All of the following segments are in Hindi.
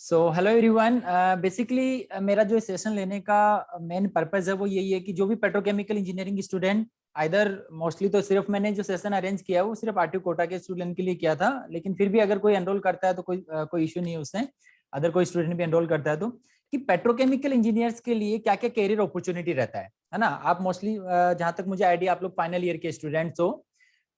So hello everyone. बेसिकली मेरा जो सेशन लेने का मेन पर्पस है वो यही है कि जो भी petrochemical engineering student either mostly तो सिर्फ मैंने जो सेशन अरेंज किया है वो सिर्फ आरटीयू कोटा के स्टूडेंट के लिए किया था, लेकिन फिर भी अगर कोई एनरोल करता है तो कोई इश्यू नहीं है उससे। अदर कोई स्टूडेंट भी एनरोल करता है तो कि पेट्रोकेमिकल इंजीनियर्स के लिए क्या क्या कैरियर अपॉर्चुनिटी रहता है ना। आप मोस्टली जहां तक मुझे आइडिया आप लोग फाइनल ईयर के स्टूडेंट्स हो,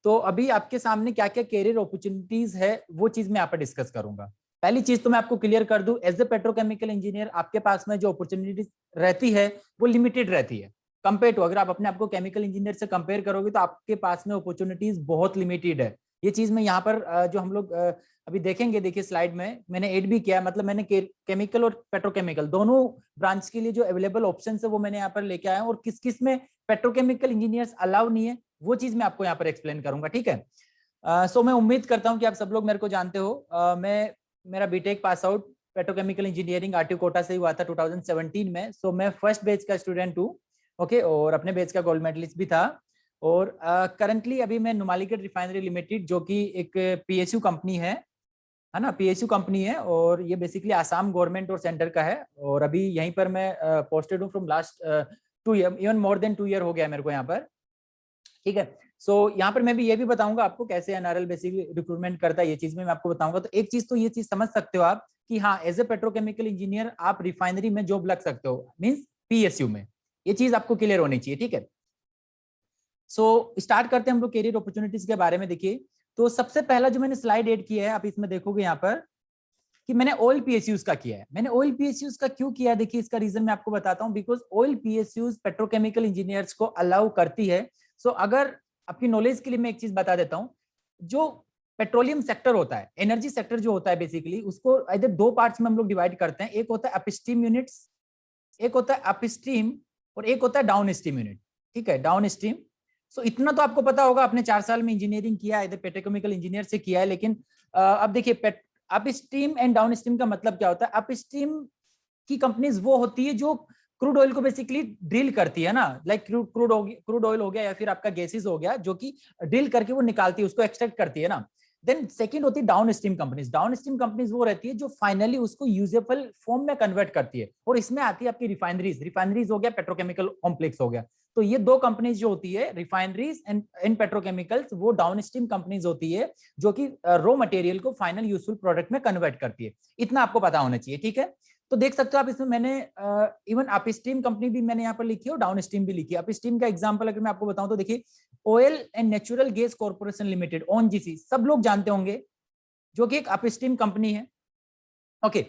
तो अभी आपके सामने क्या क्या कैरियर अपॉर्चुनिटीज है वो चीज मैं यहाँ पर डिस्कस करूंगा। पहली चीज तो मैं आपको क्लियर कर दूं, एज ए पेट्रोकेमिकल इंजीनियर आपके पास में जो अपॉर्चुनिटीज रहती है वो लिमिटेड रहती है। कंपेयर टू अगर आप अपने आपको केमिकल इंजीनियर से कंपेयर करोगे तो आपके पास में अपॉर्चुनिटीज बहुत लिमिटेड है। ये चीज मैं यहाँ पर जो हम लोग अभी देखेंगे, देखिए स्लाइड में मैंने ऐड भी किया है, मतलब मैंने केमिकल और पेट्रोकेमिकल दोनों ब्रांच के लिए जो अवेलेबल ऑप्शन है वो मैंने यहाँ पर लेके आया हूँ, और किस किस में पेट्रोकेमिकल इंजीनियर्स अलाउ नहीं है वो चीज मैं आपको यहाँ पर एक्सप्लेन करूंगा। ठीक है। सो मैं उम्मीद करता हूँ कि आप सब लोग मेरे को जानते हो। मेरा B Tech pass out petrochemical engineering RTU Kota से हुआ था 2017 में। सो मैं फर्स्ट बैच का स्टूडेंट हूँ। ओके, और अपने बैच का गोल्ड मेडलिस्ट भी था। और करंटली अभी मैं नुमालीगढ़ रिफाइनरी लिमिटेड जो कि एक पीएसयू कंपनी है ना, पीएसयू कंपनी है, और ये बेसिकली आसाम गवर्नमेंट और सेंटर का है। और अभी यहीं पर मैं पोस्टेड हूँ from last 2 year, even more than 2 year हो गया मेरे को यहाँ पर। ठीक है। सो यहाँ पर मैं भी ये भी बताऊंगा आपको कैसे एनआरएल बेसिकली रिक्रूटमेंट करता है, ये चीज में मैं आपको बताऊंगा। तो एक चीज तो ये चीज समझ सकते हो आप कि हाँ, एज ए पेट्रोकेमिकल इंजीनियर आप रिफाइनरी में जॉब लग सकते हो, मींस पीएसयू में। ये चीज आपको क्लियर होनी चाहिए। ठीक है। सो स्टार्ट करते हैं हम लोग कैरियर अपॉर्चुनिटीज के बारे में। देखिए, तो सबसे पहला जो मैंने स्लाइड एड किया है, आप इसमें देखोगे यहाँ पर कि मैंने ऑयल पीएसयूज का किया है। मैंने ऑयल पीएसयूज का क्यों किया है, देखिए इसका रीजन मैं आपको बताता हूँ। Because oil PSUs petrochemical engineers को अलाउ करती है। सो अगर आपकी नॉलेज के लिए मैं एक चीज बता देता हूँ, जो पेट्रोलियम सेक्टर होता है, एनर्जी सेक्टर जो होता है, बेसिकली उसको इधर दो पार्ट्स में हम लोग डिवाइड करते हैं। एक होता है अपस्ट्रीम यूनिट्स, एक होता है अपस्ट्रीम, और एक होता है डाउन स्ट्रीम यूनिट। ठीक है, डाउन स्ट्रीम। सो इतना तो आपको पता होगा, आपने 4 साल में इंजीनियरिंग किया है, इधर पेट्रोकेमिकल इंजीनियर से किया है। लेकिन अब देखिए up stream and down stream का मतलब क्या होता है। अप स्ट्रीम की कंपनीज वो होती है जो क्रूड ऑयल को बेसिकली ड्रिल करती है ना, लाइक क्रूड ऑयल हो गया या फिर आपका गैसेस हो गया, जो कि ड्रिल करके वो निकालती है, उसको एक्सट्रैक्ट करती है ना। देन सेकंड होती है down stream companies. Down stream companies वो रहती है जो फाइनली उसको यूजेबल फॉर्म में कन्वर्ट करती है, और इसमें आती है आपकी रिफाइनरीज। रिफाइनरीज हो गया, पेट्रोकेमिकल कॉम्प्लेक्स हो गया। तो ये दो कंपनीज जो होती है, रिफाइनरीज एंड पेट्रोकेमिकल्स, वो डाउन स्ट्रीम कंपनीज होती है जो कि रॉ मटेरियल को फाइनल यूजफुल प्रोडक्ट में कन्वर्ट करती है। इतना आपको पता होना चाहिए। ठीक है। तो देख सकते हो आप इसमें मैंने इवन अपस्ट्रीम कंपनी भी मैंने यहाँ पर लिखी है और डाउन स्ट्रीम भी लिखी है। अपस्ट्रीम का एग्जांपल अगर मैं आपको बताऊं तो देखिए, oil and natural gas corporation limited, ONGC, सब लोग जानते होंगे, जो कि एक अपस्ट्रीम कंपनी है। ओके।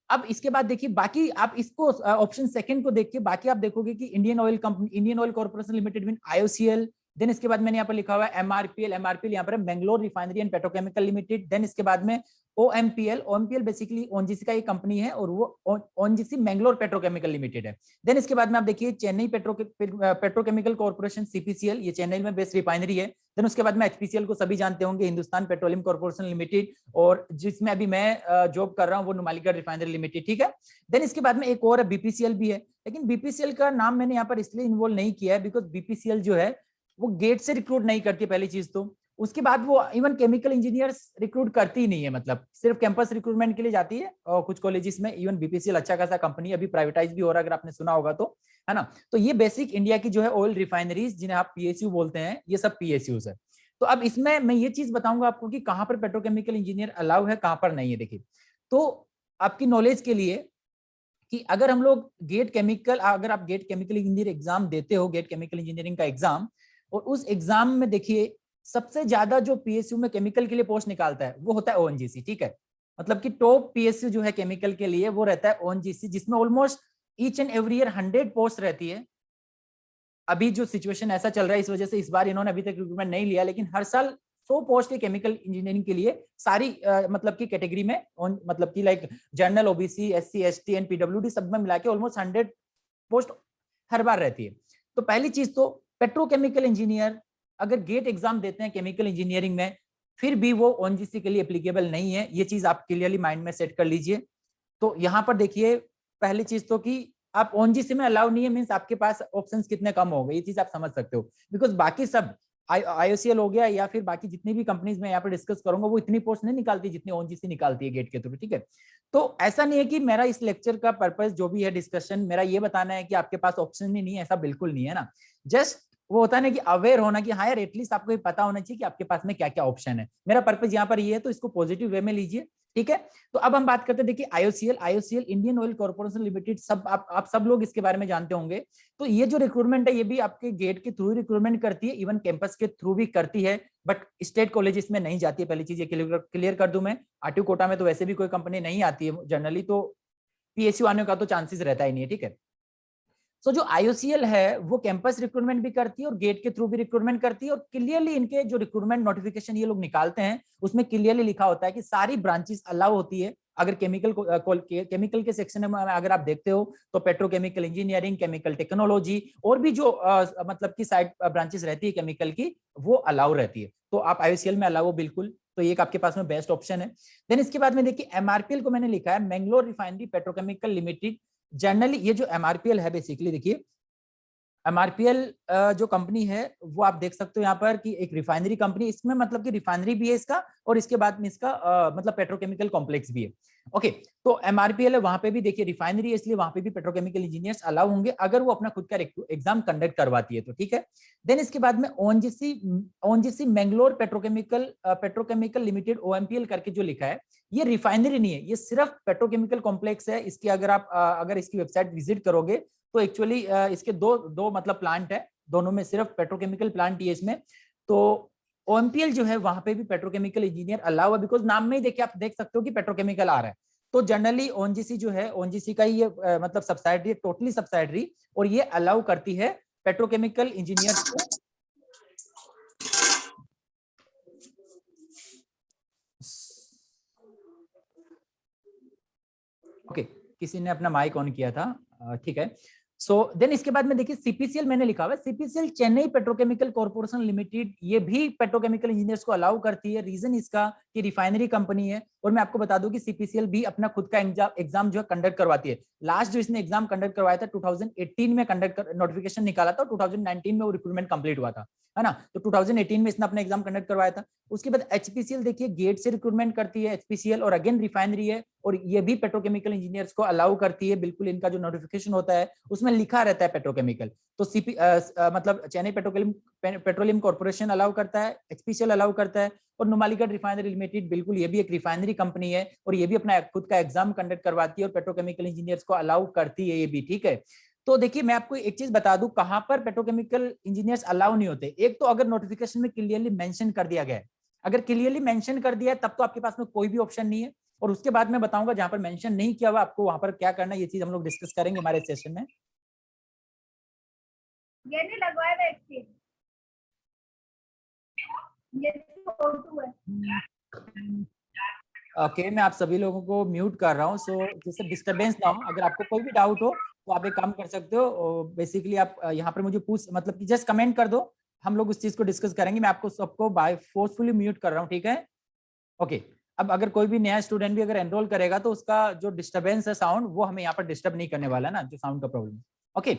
अब इसके बाद देखिए बाकी आप इसको ऑप्शन सेकंड को देख के बाकी आप देखोगे कि Indian oil company, Indian oil corporation limited mean IOCL. Then इसके बाद मैंने यहाँ पर लिखा हुआ है एमआरपीएल। एमआरपीएल यहाँ पर Bangalore refinery and petrochemical limited. Then इसके बाद में ओएमपीएल। ओएमपीएल बेसिकली ओएनजीसी का एक कंपनी है, और वो ओएनजीसी मैंगलोर पेट्रोकेमिकल लिमिटेड है। देन इसके बाद में आप देखिए चेन्नई पेट्रोकेमिकल कॉर्पोरेशन सीपीसीएल, ये चेन्नई में बेस्ड रिफाइनरी है। देन उसके बाद में एचपीसीएल को सभी जानते होंगे, हिंदुस्तान पेट्रोलियम कॉर्पोरेशन लिमिटेड, और जिसमें अभी मैं जॉब कर रहा हूँ वो नुमालीगढ़ रिफाइनरी लिमिटेड। ठीक है। देन इसके बाद में एक और बीपीसीएल भी है, लेकिन बीपीसीएल का नाम मैंने यहाँ पर इसलिए इन्वॉल्व नहीं किया है बिकॉज बीपीसीएल जो है वो गेट से रिक्रूट नहीं करती, पहली चीज तो। उसके बाद वो इवन केमिकल इंजीनियर्स रिक्रूट करती ही नहीं है, मतलब सिर्फ कैंपस रिक्रूटमेंट के लिए जाती है और कुछ कॉलेजेस में। इवन बीपीसीएल अच्छा खासा कंपनी अभी प्राइवेटाइज भी हो रहा है, अगर आपने सुना होगा तो, है ना। तो ये बेसिक इंडिया की जो है ऑयल रिफाइनरीज, जिन्हें आप पीएसयू बोलते हैं, ये सब पीएसयूज है। तो अब इसमें मैं ये चीज बताऊंगा आपको कि कहां पर पेट्रोकेमिकल इंजीनियर अलाउ है, कहां पर नहीं है। देखिए, तो आपकी नॉलेज के लिए कि अगर हम लोग अगर आप गेट केमिकल इंजीनियर एग्जाम देते हो, गेट केमिकल इंजीनियरिंग का एग्जाम, और उस एग्जाम में देखिए सबसे ज्यादा जो पीएसयू में केमिकल के लिए पोस्ट निकालता है वो होता है ओएनजीसी। ठीक है। मतलब कि टॉप पीएसयू जो है केमिकल के लिए वो रहता है ओएनजीसी, जिसमें almost each and every year 100 post रहती है। अभी जो सिचुएशन ऐसा चल रहा है इस वजह से इस बार इन्होंने अभी तक रिक्रूटमेंट नहीं लिया, लेकिन हर साल 100 पोस्ट के केमिकल इंजीनियरिंग के लिए सारी मतलब की कैटेगरी में, मतलब की like general, OBC, SC, ST and PWD सब में मिला के ऑलमोस्ट 100 पोस्ट हर बार रहती है। तो पहली चीज तो पेट्रोकेमिकल इंजीनियर अगर गेट एग्जाम देते हैं केमिकल इंजीनियरिंग में, फिर भी वो ओएनजीसी के लिए एप्लीकेबल नहीं है। ये चीज आप क्लियरली माइंड में सेट कर लीजिए। तो यहाँ पर देखिए पहली चीज तो कि आप ओएनजीसी में अलाउ नहीं है, मींस आपके पास ऑप्शंस कितने कम हो गए, ये चीज आप समझ सकते हो। बिकॉज बाकी सब IOCL हो गया या फिर बाकी जितनी भी कंपनीज में यहाँ पर डिस्कस करूंगा, वो इतनी पोस्ट नहीं निकालती जितनी ONGC निकालती है गेट के थ्रू, ठीक है। तो ऐसा नहीं है कि मेरा इस लेक्चर का पर्पस जो भी है डिस्कशन, मेरा ये बताना है कि आपके पास ऑप्शन ही नहीं है, ऐसा बिल्कुल नहीं है ना। जस्ट वो होता है ना कि अवेयर होना कि हाँ यार एटलीस्ट आपको ये पता होना चाहिए कि आपके पास में क्या क्या ऑप्शन है। मेरा पर्पस यहाँ पर ये है, तो इसको पॉजिटिव वे में लीजिए, ठीक है। तो अब हम बात करते हैं, देखिए IOCL Indian oil corporation limited, सब आप सब लोग इसके बारे में जानते होंगे। तो ये जो रिक्रूटमेंट है ये भी आपके गेट के थ्रू रिक्रूटमेंट करती है, इवन कैंपस के थ्रू भी करती है, बट स्टेट कॉलेज में नहीं जाती है। पहली चीज ये क्लियर कर दूं मैं, आरटीयू कोटा में तो वैसे भी कोई कंपनी नहीं आती है जनरली, तो PSU आने का तो चांसेस रहता ही नहीं है, ठीक है। सो जो IOCL है वो कैंपस रिक्रूटमेंट भी करती है और गेट के थ्रू भी रिक्रूटमेंट करती है, और क्लियरली इनके जो रिक्रूटमेंट नोटिफिकेशन ये लोग निकालते हैं उसमें क्लियरली लिखा होता है कि सारी ब्रांचेस अलाउ होती है। अगर केमिकल के सेक्शन में अगर आप देखते हो तो पेट्रोकेमिकल इंजीनियरिंग, केमिकल टेक्नोलॉजी और भी जो मतलब की साइड ब्रांचेस रहती है केमिकल की, वो अलाउ रहती है। तो आप IOCL में अलाउ हो बिल्कुल, तो ये आपके पास में बेस्ट ऑप्शन है। देन इसके बाद में देखिए MRPL को मैंने लिखा है, Mangalore refinery petrochemical limited. Generally ये जो MRPL है, बेसिकली देखिए MRPL जो कंपनी है वो आप देख सकते हो यहाँ पर कि एक रिफाइनरी कंपनी, इसमें मतलब कि रिफाइनरी भी है इसका, और इसके बाद में इसका मतलब पेट्रोकेमिकल कॉम्प्लेक्स भी है। ओके, तो MRPL है, वहां पे भी देखिए रिफाइनरी है, इसलिए वहां पे भी पेट्रोकेमिकल इंजीनियर्स अलाउ होंगे अगर वो अपना खुद का एग्जाम कंडक्ट करवाती है तो, ठीक है। देन इसके बाद में ONGC Mangalore petrochemical limited OMPL करके जो लिखा है, ये रिफाइनरी नहीं है, ये सिर्फ पेट्रोकेमिकल कॉम्प्लेक्स है। इसकी अगर आप अगर इसकी वेबसाइट विजिट करोगे तो एक्चुअली इसके दो मतलब प्लांट है, दोनों में सिर्फ पेट्रोकेमिकल प्लांट है इसमें। तो OMPL जो है वहां पे भी पेट्रोकेमिकल इंजीनियर अलाउ है, बिकॉज नाम में ही देखिए आप देख सकते हो कि पेट्रोकेमिकल आ रहा है। तो जनरली ONGC जो है, ONGC का ही ये मतलब सब्सिडरी, टोटली सब्सिडरी, और ये अलाउ करती है पेट्रोकेमिकल इंजीनियर्स को। ओके, किसी ने अपना माइक ऑन किया था, ठीक है। सो देन इसके बाद में देखिए CPCL मैंने लिखा हुआ है, CPCL Chennai petrochemical corporation limited, ये भी पेट्रोकेमिकल इंजीनियर्स को अलाउ करती है। रीजन इसका कि रिफाइनरी कंपनी है, और मैं आपको बता दूं कि CPCL भी अपना खुद का एग्जाम जो है कंडक्ट करवाती है। लास्ट जो इसने एग्जाम कंडक्ट करवाया था 2018 में कंडक्ट नोटिफिकेशन निकाला था, 2019 में वो रिक्रूटमेंट कंप्लीट हुआ था, है ना। तो 2018 में इसने अपना एग्जाम कंडक्ट करवाया था। उसके बाद HPCL देखिए गेट से रिक्रूटमेंट करती है HPCL, और अगेन रिफाइनरी है, और ये भी पेट्रोकेमिकल इंजीनियर्स को अलाउ करती है। बिल्कुल इनका जो नोटिफिकेशन होता है उसमें लिखा रहता है पेट्रोकेमिकल। तो मतलब चेन्नई पेट्रोलियम कॉर्पोरेशन अलाउ करता है, HPCL अलाउ करता है, और नुमालीगढ़ रिफाइनरी लिमिटेड, बिल्कुल ये भी एक रिफाइनरी कंपनी है, और ये भी अपना खुद का एग्जाम कंडक्ट करवाती है और पेट्रोकेमिकल इंजीनियर्स को अलाउ करती है ये भी, ठीक है। तो देखिए मैं आपको एक चीज बता दूं कहां पर पेट्रोकेमिकल इंजीनियर्स अलाउ नहीं होते। एक तो अगर नोटिफिकेशन में क्लियरली मेंशन कर दिया गया है, अगर क्लियरली मेंशन कर दिया है तब तो आपके पास में कोई भी ऑप्शन नहीं है, और उसके बाद मैं बताऊंगा जहां पर मेंशन नहीं किया हुआ आपको वहां पर क्या करना है, ये चीज हम लोग डिस्कस करेंगे हमारे सेशन में। ये नहीं लगवाया था एक्सचेंज, ये फोटो है। ओके, मैं आप सभी लोगों को म्यूट कर रहा हूँ, सो जिससे डिस्टरबेंस ना हो। अगर आपको कोई भी डाउट हो तो आप एक काम कर सकते हो, बेसिकली आप यहाँ पर मुझे पूछ मतलब कि जस्ट कमेंट कर दो, हम लोग उस चीज को डिस्कस करेंगे। मैं आपको सबको बाय फोर्सफुली म्यूट कर रहा हूँ, ठीक है। ओके, अब अगर कोई भी नया स्टूडेंट भी अगर एनरोल करेगा तो उसका जो डिस्टरबेंस है साउंड, वो हमें यहाँ पर डिस्टर्ब नहीं करने वाला ना, जो साउंड का प्रॉब्लम। ओके,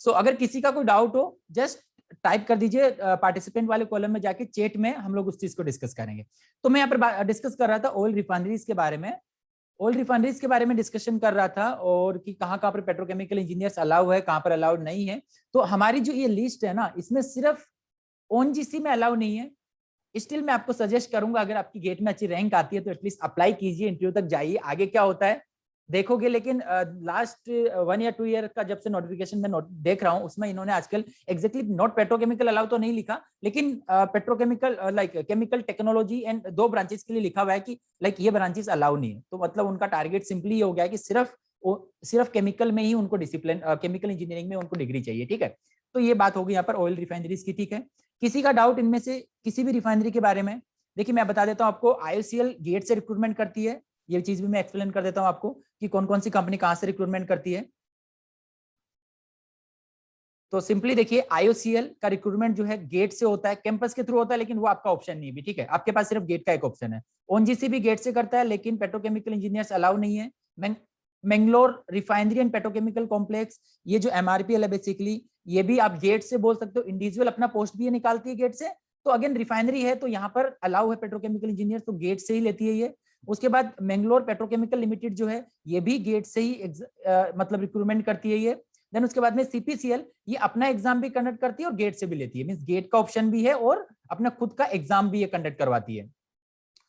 सो अगर किसी का कोई डाउट हो जस्ट टाइप कर दीजिए पार्टिसिपेंट वाले कॉलम में जाके, चैट में हम लोग उस चीज को डिस्कस करेंगे। तो मैं यहाँ पर डिस्कस कर रहा था ऑयल रिफाइनरीज के बारे में, ऑयल रिफाइनरीज के बारे में डिस्कशन कर रहा था, और कि कहाँ कहाँ पर पेट्रोकेमिकल इंजीनियर्स अलाउ है, कहाँ पर अलाउड नहीं है। तो हमारी जो ये लिस्ट है ना, इसमें सिर्फ ONGC में अलाउ नहीं है। स्टिल मैं आपको सजेस्ट करूंगा अगर आपकी गेट में अच्छी रैंक आती है तो एटलीस्ट अप्लाई कीजिए, इंटरव्यू तक जाइए, आगे क्या होता है देखोगे। लेकिन लास्ट 1 या 2 ईयर का जब से नोटिफिकेशन में देख रहा हूं, उसमें इन्होंने आजकल एग्जैक्टली नॉट पेट्रोकेमिकल अलाउ तो नहीं लिखा, लेकिन petrochemical like chemical technology and 2 branches के लिए लिखा हुआ है कि लाइक ये ब्रांचेस अलाउ नहीं है। तो मतलब उनका टारगेट सिंपली हो गया कि सिर्फ केमिकल में ही उनको डिसिप्लिन, केमिकल इंजीनियरिंग में उनको डिग्री चाहिए, ठीक है। तो ये बात होगी यहाँ पर ऑयल रिफाइनरीज की, ठीक है। किसी का डाउट इनमें से किसी भी रिफाइनरी के बारे में? देखिए मैं बता देता हूं आपको, IOCL गेट से रिक्रूटमेंट करती है, ये चीज भी मैं एक्सप्लेन कर देता हूं आपको कि कौन कौन सी कंपनी कहां से रिक्रूटमेंट करती है। तो सिंपली देखिए IOCL का रिक्रूटमेंट जो है गेट से होता है, कैंपस के थ्रू होता है, लेकिन वो आपका ऑप्शन नहीं भी, ठीक है। आपके पास सिर्फ गेट का एक ऑप्शन है। ONGC भी गेट से करता है, लेकिन पेट्रोकेमिकल इंजीनियर्स अलाउ नहीं है। Mangalore refinery and petrochemical complex, ये जो MRPL है बेसिकली, ये भी आप गेट से बोल सकते हो, इंडिविजुअल अपना पोस्ट भी ये निकालती है गेट से। तो अगेन रिफाइनरी है तो यहाँ पर अलाउ है पेट्रोकेमिकल इंजीनियर, तो गेट से ही लेती है ये। उसके बाद मैंगलोर पेट्रोकेमिकल लिमिटेड जो है ये भी गेट से ही मतलब रिक्रूटमेंट करती है ये। देन उसके बाद में CPCL, ये अपना एग्जाम भी कंडक्ट करती है और गेट से भी लेती है, मींस गेट का ऑप्शन भी है और अपना खुद का एग्जाम भी ये कंडक्ट करवाती है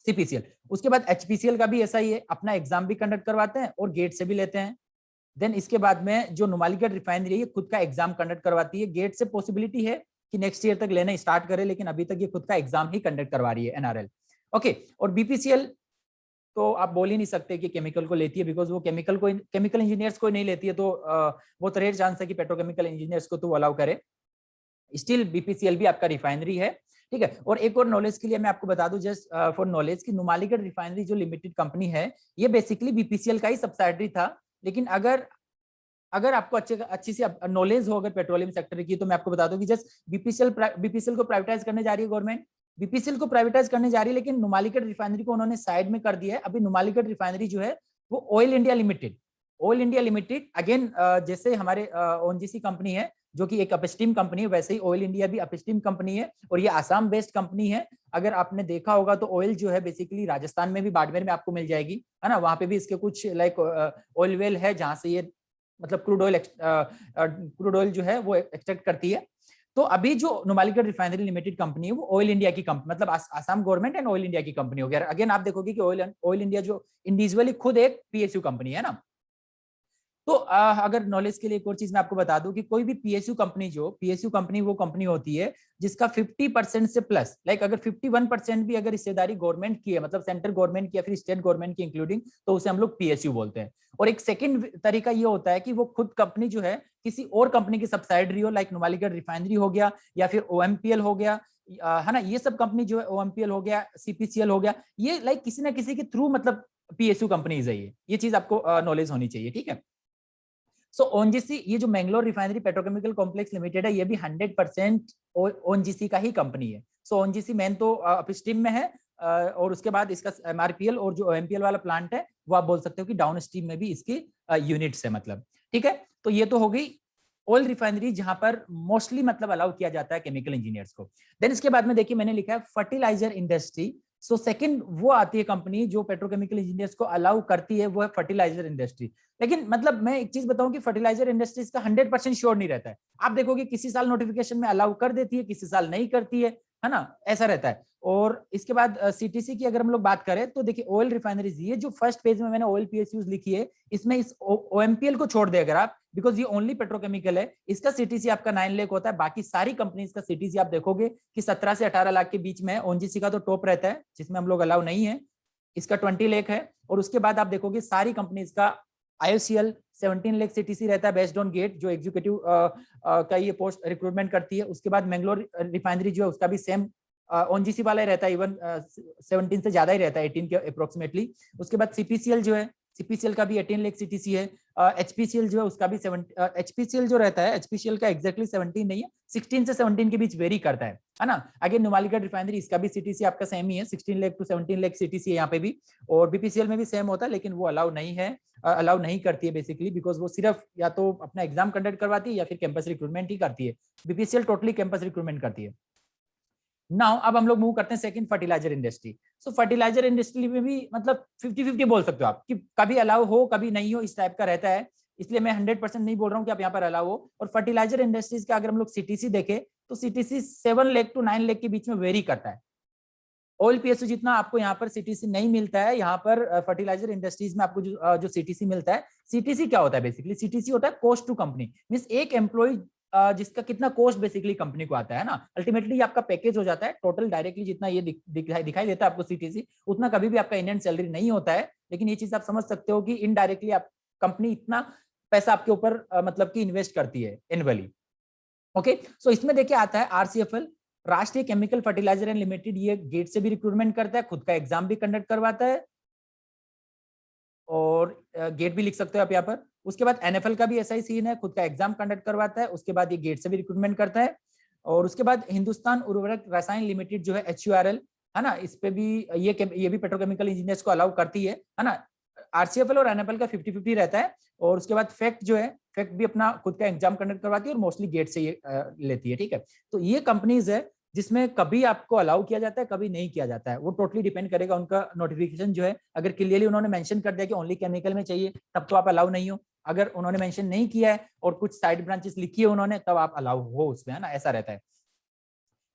CPCL। उसके बाद HPCL का भी ऐसा ही है, अपना एग्जाम भी कंडक्ट करवाते हैं और गेट से भी लेते हैं। देन इसके बाद में जो नुमालीगढ़ रिफाइनरी है ये खुद का एग्जाम कंडक्ट करवाती है, गेट से पॉसिबिलिटी है कि नेक्स्ट ईयर तक लेना स्टार्ट करे, लेकिन अभी तक ये खुद का एग्जाम ही कंडक्ट करवा रही है NRL। ओके, और BPCL तो आप बोल ही नहीं सकते कि केमिकल को लेती है, बिकॉज वो केमिकल इंजीनियर्स को नहीं लेती है, तो वो तो रेयर चांस है कि पेट्रोकेमिकल इंजीनियर्स को तो वो अलाउ करे। स्टिल BPCL भी आपका रिफाइनरी है, ठीक है। और एक और नॉलेज के लिए मैं आपको बता दूं, जस्ट फॉर नॉलेज, कि नुमालीगढ़ रिफाइनरी जो लिमिटेड कंपनी है ये बेसिकली BPCL का ही सब्सिडरी था। लेकिन अगर आपको अच्छी से नॉलेज हो अगर पेट्रोलियम सेक्टर की, तो मैं आपको बता दूं कि जस्ट BPCL को प्राइवेटाइज करने जा रही है गवर्नमेंट, BPCL को प्राइवेटाइज करने जा रही है, लेकिन नुमालीगढ़ रिफाइनरी को उन्होंने साइड में कर दिया है। अभी नुमालीगढ़ रिफाइनरी जो है वो ऑयल इंडिया लिमिटेड अगेन, जैसे हमारे ONGC कंपनी है जो कि एक अपस्ट्रीम कंपनी है, वैसे ही ऑयल इंडिया भी अपस्ट्रीम कंपनी है और ये आसाम बेस्ड कंपनी है। अगर आपने देखा होगा तो ऑयल जो है बेसिकली राजस्थान में भी बाड़मेर में आपको मिल जाएगी, है ना, वहां पे भी इसके कुछ लाइक ऑयल वेल है जहां से ये मतलब क्रूड ऑयल जो है वो एक्सट्रैक्ट करती है। तो अभी जो नुमालीगढ़ रिफाइनरी लिमिटेड कंपनी है वो ऑयल इंडिया की कंपनी, मतलब Assam government and oil India की कंपनी हो गया। अगेन आप देखोगे कि ऑयल इंडिया जो इंडिविजुअली खुद एक PSU कंपनी है ना। तो अगर नॉलेज के लिए एक और चीज मैं आपको बता दूं कि कोई भी PSU कंपनी वो कंपनी होती है जिसका 50% से प्लस, लाइक अगर 51% भी अगर हिस्सेदारी गवर्नमेंट की है, मतलब सेंट्रल गवर्नमेंट की या फिर स्टेट गवर्नमेंट की इंक्लूडिंग, तो उसे हम लोग PSU बोलते हैं। और एक सेकंड तरीका ये होता है कि वो खुद कंपनी जो है किसी और कंपनी की सब्सिडरी हो, लाइक नुमालीगढ़ रिफाइनरी हो गया या फिर OMPL हो गया, है ना, ये सब कंपनी जो है OMPL हो गया, CPCL हो गया, ये लाइक किसी ना किसी के थ्रू मतलब PSU कंपनीज है ये चीज आपको नॉलेज होनी चाहिए, ठीक है। सो ONGC, ये जो Mangalore refinery petrochemical complex limited है ये भी 100% ONGC का ही कंपनी है। सो ONGC मेन तो अपस्ट्रीम में है, और उसके बाद इसका MRPL और जो OMPL वाला प्लांट है वो आप बोल सकते हो कि डाउन स्ट्रीम में भी इसकी यूनिट्स है, मतलब, ठीक है। तो ये तो हो गई ऑयल रिफाइनरी जहां पर मोस्टली मतलब अलाउ किया जाता है केमिकल इंजीनियर्स को। देन इसके बाद में देखिए मैंने लिखा है फर्टिलाइजर इंडस्ट्री। सो सेकंड वो आती है कंपनी जो पेट्रोकेमिकल इंजीनियर्स को अलाउ करती है, वो है फर्टिलाइजर इंडस्ट्री। लेकिन मतलब मैं एक चीज बताऊं कि फर्टिलाइजर इंडस्ट्रीज का 100% श्योर नहीं रहता है। आप देखोगे किसी साल नोटिफिकेशन में अलाउ कर देती है, किसी साल नहीं करती है ना, ऐसा रहता है। और इसके बाद CTC की अगर हम लोग बात करें तो देखिए ऑयल रिफाइनरीज, ये जो फर्स्ट पेज में मैंने ऑयल PSUs लिखी है इसमें इस OMPL को छोड़ दे अगर आप, बिकॉज ये ओनली पेट्रोकेमिकल है, इसका CTC आपका 9 लाख होता है। बाकी सारी कंपनीज का CTC आप देखोगे कि 17 से 18 लाख के बीच में है। ONGC का तो टॉप रहता है जिसमें हम लोग अलाउ नहीं है, इसका 20 लाख है। और उसके बाद आप देखोगे सारी कंपनीज का IOCL 17 लाख CTC रहता है बेस्ड ऑन गेट, जो एग्जीक्यूटिव का ये पोस्ट रिक्रूटमेंट करती है। उसके बाद मैंगलोर रिफाइनरी जो है उसका भी सेम ONGC वाला ही रहता है, इवन 17 से ज्यादा ही रहता है, 18 के अप्रोक्सीमेटली। उसके बाद CPCL जो है, CPCL का भी 18 लाख CTC है। HPCL जो है उसका भी HPCL जो रहता है, HPCL का एग्जैक्टली 17 नहीं है, 16 से 17 के बीच वेरी करता है ना। अगेन नुमालीगढ़ रिफाइनरी, इसका भी CTC आपका सेम ही है, 16 लाख टू 17 लाख CTC है यहाँ पे भी। और BPCL में भी सेम होता है, लेकिन वो अलाउ नहीं है, अलाउ नहीं करती है बेसिकली, बिकॉज वो सिर्फ या तो अपना एग्जाम कंडक्ट करवाती है या फिर कैंपस रिक्रूटमेंट ही करती है। BPCL टोटली कैंपस रिक्रूटमेंट करती है। नाउ अब हम लोग मूव करते हैं सेकंड, फर्टिलाइजर इंडस्ट्री। सो फर्टिलाइजर इंडस्ट्री में भी मतलब 50-50 बोल सकते हो आप, कि कभी अलाउ हो कभी नहीं हो, इस टाइप का रहता है। इसलिए मैं 100% नहीं बोल रहा हूँ कि आप यहाँ पर अलाउ हो। और फर्टिलाइजर इंडस्ट्रीज का अगर हम लोग CTC देखें तो CTC 7 लाख टू 9 लाख के बीच में वेरी करता है। ऑयल PSU जितना आपको यहाँ पर CTC नहीं मिलता है, यहाँ पर फर्टिलाइजर इंडस्ट्रीज में आपको जो CTC मिलता है। CTC क्या होता है बेसिकली? CTC होता है कॉस्ट टू कंपनी, मींस एक एम्प्लॉय जिसका कितना कॉस्ट बेसिकली कंपनी को आता है ना, अल्टीमेटली आपका पैकेज हो जाता है टोटल। डायरेक्टली जितना ये दिखाई देता है आपको CTC, उतना कभी भी आपका इंडियन सैलरी नहीं होता है। लेकिन ये चीज आप समझ सकते हो कि इनडायरेक्टली आप कंपनी इतना पैसा आपके ऊपर मतलब कि इन्वेस्ट करती है एनुअली। ओके, सो इसमें देखिए आता है RCFL, राष्ट्रीय केमिकल फर्टिलाइजर एंड लिमिटेड। ये गेट से भी रिक्रूटमेंट करता है, खुद का एग्जाम भी कंडक्ट करवाता है, और गेट भी लिख सकते हो आप यहाँ पर। उसके बाद NFL का भी ऐसा ही सीन है, खुद का एग्जाम कंडक्ट करवाता है, उसके बाद ये गेट से भी रिक्रूटमेंट करता है। और उसके बाद हिंदुस्तान उर्वरक रसायन लिमिटेड जो है HURL, है ना, इस पे भी ये भी पेट्रोकेमिकल इंजीनियर्स को अलाउ करती है ना। आरसीएफएल और एनएफएल का 50-50 रहता है, और उसके बाद फैक्ट जो है, फैक्ट भी अपना खुद का एग्जाम कंडक्ट करवाती है और मोस्टली गेट से ये लेती है, ठीक है। तो ये कंपनीज है जिसमें कभी आपको अलाउ किया जाता है, कभी नहीं किया जाता है, वो टोटली डिपेंड करेगा उनका नोटिफिकेशन जो है। अगर क्लियरली उन्होंने मेंशन कर दिया कि ओनली केमिकल में चाहिए, तब तो आप अलाउ नहीं हो। अगर उन्होंने मेंशन नहीं किया है और कुछ साइड ब्रांचेस लिखी है उन्होंने, तब आप अलाउ हो उसमें, है ना, ऐसा रहता है।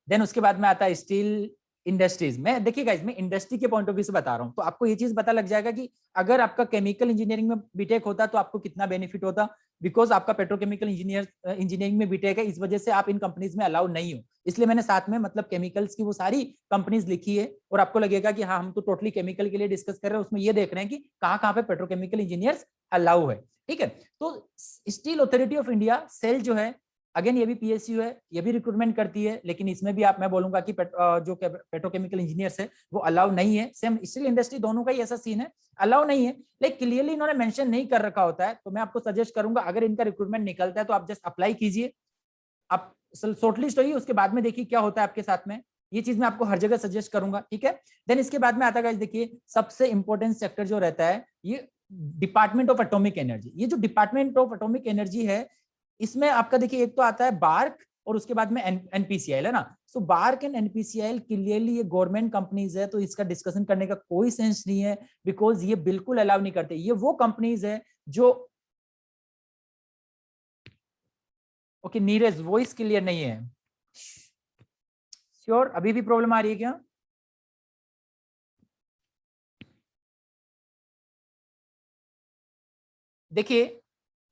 देन उसके बाद में आता है स्टील इंडस्ट्रीज में। देखिएगा, इसमें इंडस्ट्री के पॉइंट ऑफ व्यू से बता रहा हूं, तो आपको ये चीज पता लग जाएगा कि अगर आपका केमिकल इंजीनियरिंग में बीटेक होता तो आपको कितना बेनिफिट होता, बिकॉज आपका पेट्रोकेमिकल इंजीनियरिंग में बीटेक है, इस वजह से आप इन कंपनीज में अलाउ नहीं हो। इसलिए मैंने साथ में मतलब केमिकल्स की वो सारी कंपनीज लिखी है, और आपको लगेगा कि हाँ, हम तो टोटली केमिकल के लिए डिस्कस कर रहे हैं, उसमें ये देख रहे हैं कि कहाँ पे पेट्रोकेमिकल इंजीनियर्स अलाउ है, ठीक है। तो steel authority of India SAIL जो है, अगेन ये भी पीएसयू है, ये भी रिक्रूटमेंट करती है, लेकिन इसमें भी मैं बोलूंगा कि जो पेट्रोकेमिकल इंजीनियर्स है वो अलाउ नहीं है। सेम स्टील इंडस्ट्री, दोनों का ही ऐसा सीन है, अलाउ नहीं है, लेकिन क्लियरली इन्होंने मेंशन नहीं कर रखा होता है। तो मैं आपको सजेस्ट करूंगा, अगर इनका रिक्रूटमेंट निकलता है तो आप जस्ट अप्लाई कीजिए, आप शॉर्टलिस्ट होइए, उसके बाद में देखिए क्या होता है आपके साथ में। ये चीज मैं आपको हर जगह सजेस्ट करूंगा, ठीक है। देन इसके बाद में आता है, देखिए सबसे इंपॉर्टेंट सेक्टर जो रहता है, ये डिपार्टमेंट ऑफ एटॉमिक एनर्जी। ये जो डिपार्टमेंट ऑफ एटॉमिक एनर्जी है, इसमें आपका देखिए एक तो आता है बार्क, और उसके बाद में एनपीसीआईएल, है ना। सो बार्क एंड एनपीसीआईएल क्लियरली ये गवर्नमेंट कंपनीज है, तो इसका डिस्कशन करने का कोई सेंस नहीं है, बिकॉज ये बिल्कुल अलाउ नहीं करते। ये वो कंपनीज है जो, ओके नीरज, वॉइस क्लियर नहीं है, श्योर अभी भी प्रॉब्लम आ रही है क्या? देखिए,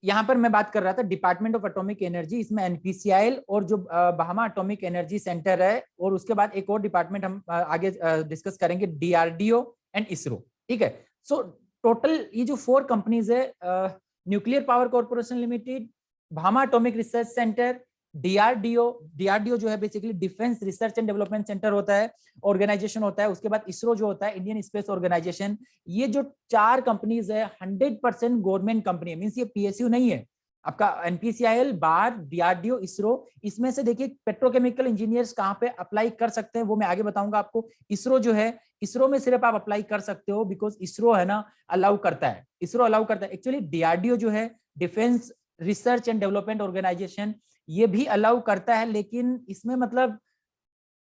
यहां पर मैं बात कर रहा था डिपार्टमेंट ऑफ एटॉमिक एनर्जी, इसमें एनपीसीआईएल और जो बहामा एटॉमिक एनर्जी सेंटर है, और उसके बाद एक और डिपार्टमेंट हम आगे डिस्कस करेंगे, डीआरडीओ एंड इसरो, ठीक है। सो टोटल ये जो 4 कंपनीज है, nuclear power corporation limited, Bhama atomic research centre, DRDO जो है basically defence research and development centre होता है, ऑर्गेनाइजेशन होता है, उसके बाद इसरो जो होता है इंडियन स्पेस ऑर्गेनाइजेशन। ये जो 4 कंपनीज है 100% गवर्नमेंट कंपनी है, मींस ये पीएसयू नहीं है। आपका एनपीसीआईएल, बार, डीआरडीओ, इसरो, इसमें से देखिए पेट्रोकेमिकल इंजीनियर्स कहां पे अप्लाई कर सकते हैं वो मैं आगे बताऊंगा आपको। इसरो जो है, इसरो में सिर्फ आप अप्लाई कर सकते हो बिकॉज इसरो है ना अलाउ करता है, इसरो अलाउ करता है। एक्चुअली डीआरडीओ जो है defence research and development organisation, ये भी अलाउ करता है, लेकिन इसमें मतलब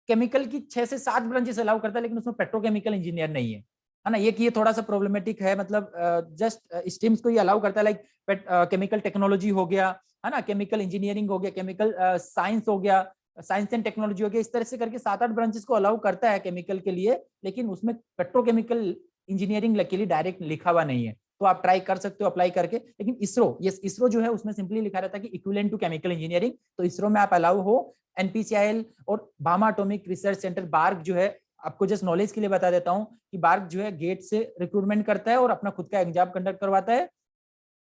केमिकल की 6 से 7 ब्रांचेस अलाउ करता है, लेकिन उसमें पेट्रोकेमिकल इंजीनियर नहीं है ना। ये थोड़ा सा प्रॉब्लमेटिक है, मतलब जस्ट स्ट्रीम्स को ये अलाउ करता है, लाइक केमिकल टेक्नोलॉजी हो गया, है ना, केमिकल इंजीनियरिंग हो गया, केमिकल साइंस हो गया, साइंस एंड टेक्नोलॉजी हो गया, इस तरह से करके 7-8 ब्रांचेस को अलाउ करता है केमिकल के लिए, लेकिन उसमें पेट्रोकेमिकल इंजीनियरिंग लकीली डायरेक्ट लिखा हुआ नहीं है। तो आप ट्राई कर सकते हो अप्लाई करके, लेकिन इसरो जो है उसमें सिंपली लिखा रहता है कि इक्विवेलेंट टू केमिकल इंजीनियरिंग, तो इसरो में आप अलाउ हो। एनपीसीआईएल और Bhama atomic research centre, bark जो है, आपको जस्ट नॉलेज के लिए बता देता हूं कि बार्क जो है गेट से रिक्रूटमेंट करता है और अपना खुद का एग्जाम कंडक्ट करवाता है,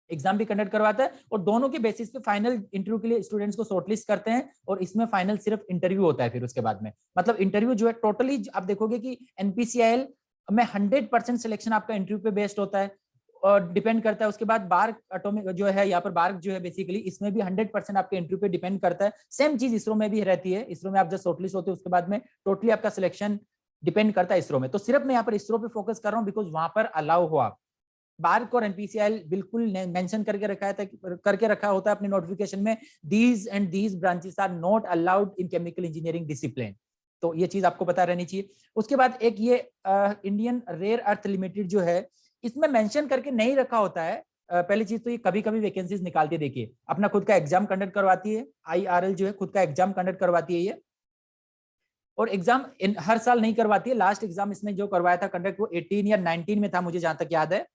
एग्जाम भी कंडक्ट करवाता है, और दोनों के बेसिस पे फाइनल इंटरव्यू के लिए स्टूडेंट्स को शॉर्टलिस्ट करते हैं, और इसमें फाइनल सिर्फ इंटरव्यू होता है फिर उसके बाद में। मतलब इंटरव्यू जो है टोटली आप देखोगे कि एनपीसीआईएल में 100% सिलेक्शन आपका इंटरव्यू पे बेस्ड होता है, और डिपेंड करता है। उसके बाद बार्क एटॉमिक जो है, यहाँ पर बार्क जो है बेसिकली इसमें भी 100% आपके इंटरव्यू पे डिपेंड करता है। सेम चीज इसरो में भी रहती है, इसरो में आप जब शॉर्टलिस्ट होते हो उसके बाद में टोटली आपका सिलेक्शन डिपेंड करता है इसरो में। तो सिर्फ मैं यहाँ पर इसरो पे फोकस कर रहा हूँ बिकॉज वहां पर अलाउ हो आप। बार्क और एनपीसीआईएल बिल्कुल मेंशन करके रखा होता है अपने नोटिफिकेशन में, these and these branches are not allowed in chemical engineering discipline. तो ये चीज आपको पता रहनी चाहिए। उसके बाद एक ये इंडियन रेयर अर्थ लिमिटेड जो है, इसमें मेंशन करके नहीं रखा होता है। पहली चीज तो ये कभी कभी वैकेंसीज निकालती है, देखिए अपना खुद का एग्जाम कंडक्ट करवाती है, आईआरएल जो है खुद का एग्जाम कंडक्ट करवाती है ये, और एग्जाम हर साल नहीं करवाती है। लास्ट एग्जाम इसने जो करवाया था कंडक्ट वो 18 या 19 में था, मुझे जहां तक याद है।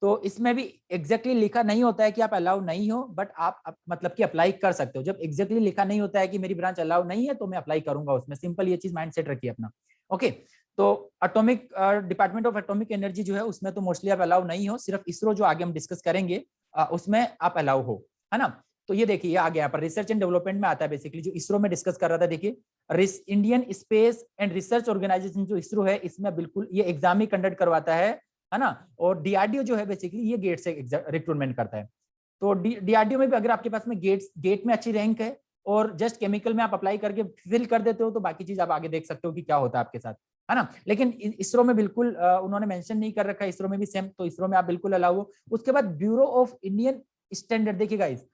तो इसमें भी एग्जैक्टली लिखा नहीं होता है कि आप अलाउ नहीं हो, बट आप मतलब कि अप्लाई कर सकते हो। जब एग्जैक्टली लिखा नहीं होता है कि मेरी ब्रांच अलाउ नहीं है तो मैं अप्लाई करूंगा उसमें, सिंपल ये चीज माइंड सेट रखिए अपना। ओके, तो atomic department of atomic energy जो है उसमें तो मोस्टली आप अलाउ नहीं हो, सिर्फ इसरो जो आगे हम डिस्कस करेंगे उसमें आप अलाउ हो, है ना। तो ये देखिए आगे यहाँ पर रिसर्च एंड डेवलपमेंट में आता है बेसिकली, जो इसरो में डिस्कस कर रहा था। देखिए Indian space and research organisation जो इसरो है, इसमें बिल्कुल ये एग्जाम ही कंडक्ट करवाता है ना। और डीआरडीओ जो है बेसिकली ये गेट से रिक्रूटमेंट करता है। तो डीआरडीओ में भी अगर आपके पास में गेट में अच्छी रैंक है और जस्ट केमिकल में आप अप्लाई करके फिल कर देते हो, तो बाकी चीज आप आगे देख सकते हो कि क्या होता है आपके साथ। है ना। लेकिन इसरो में बिल्कुल उन्होंने मेंशन नहीं कर रखा है, इसरो में भी सेम, तो इसरो में आप बिल्कुल अलाउ हो। उसके बाद ब्यूरो ऑफ इंडियन स्टैंडर्ड, देखिए गाइस,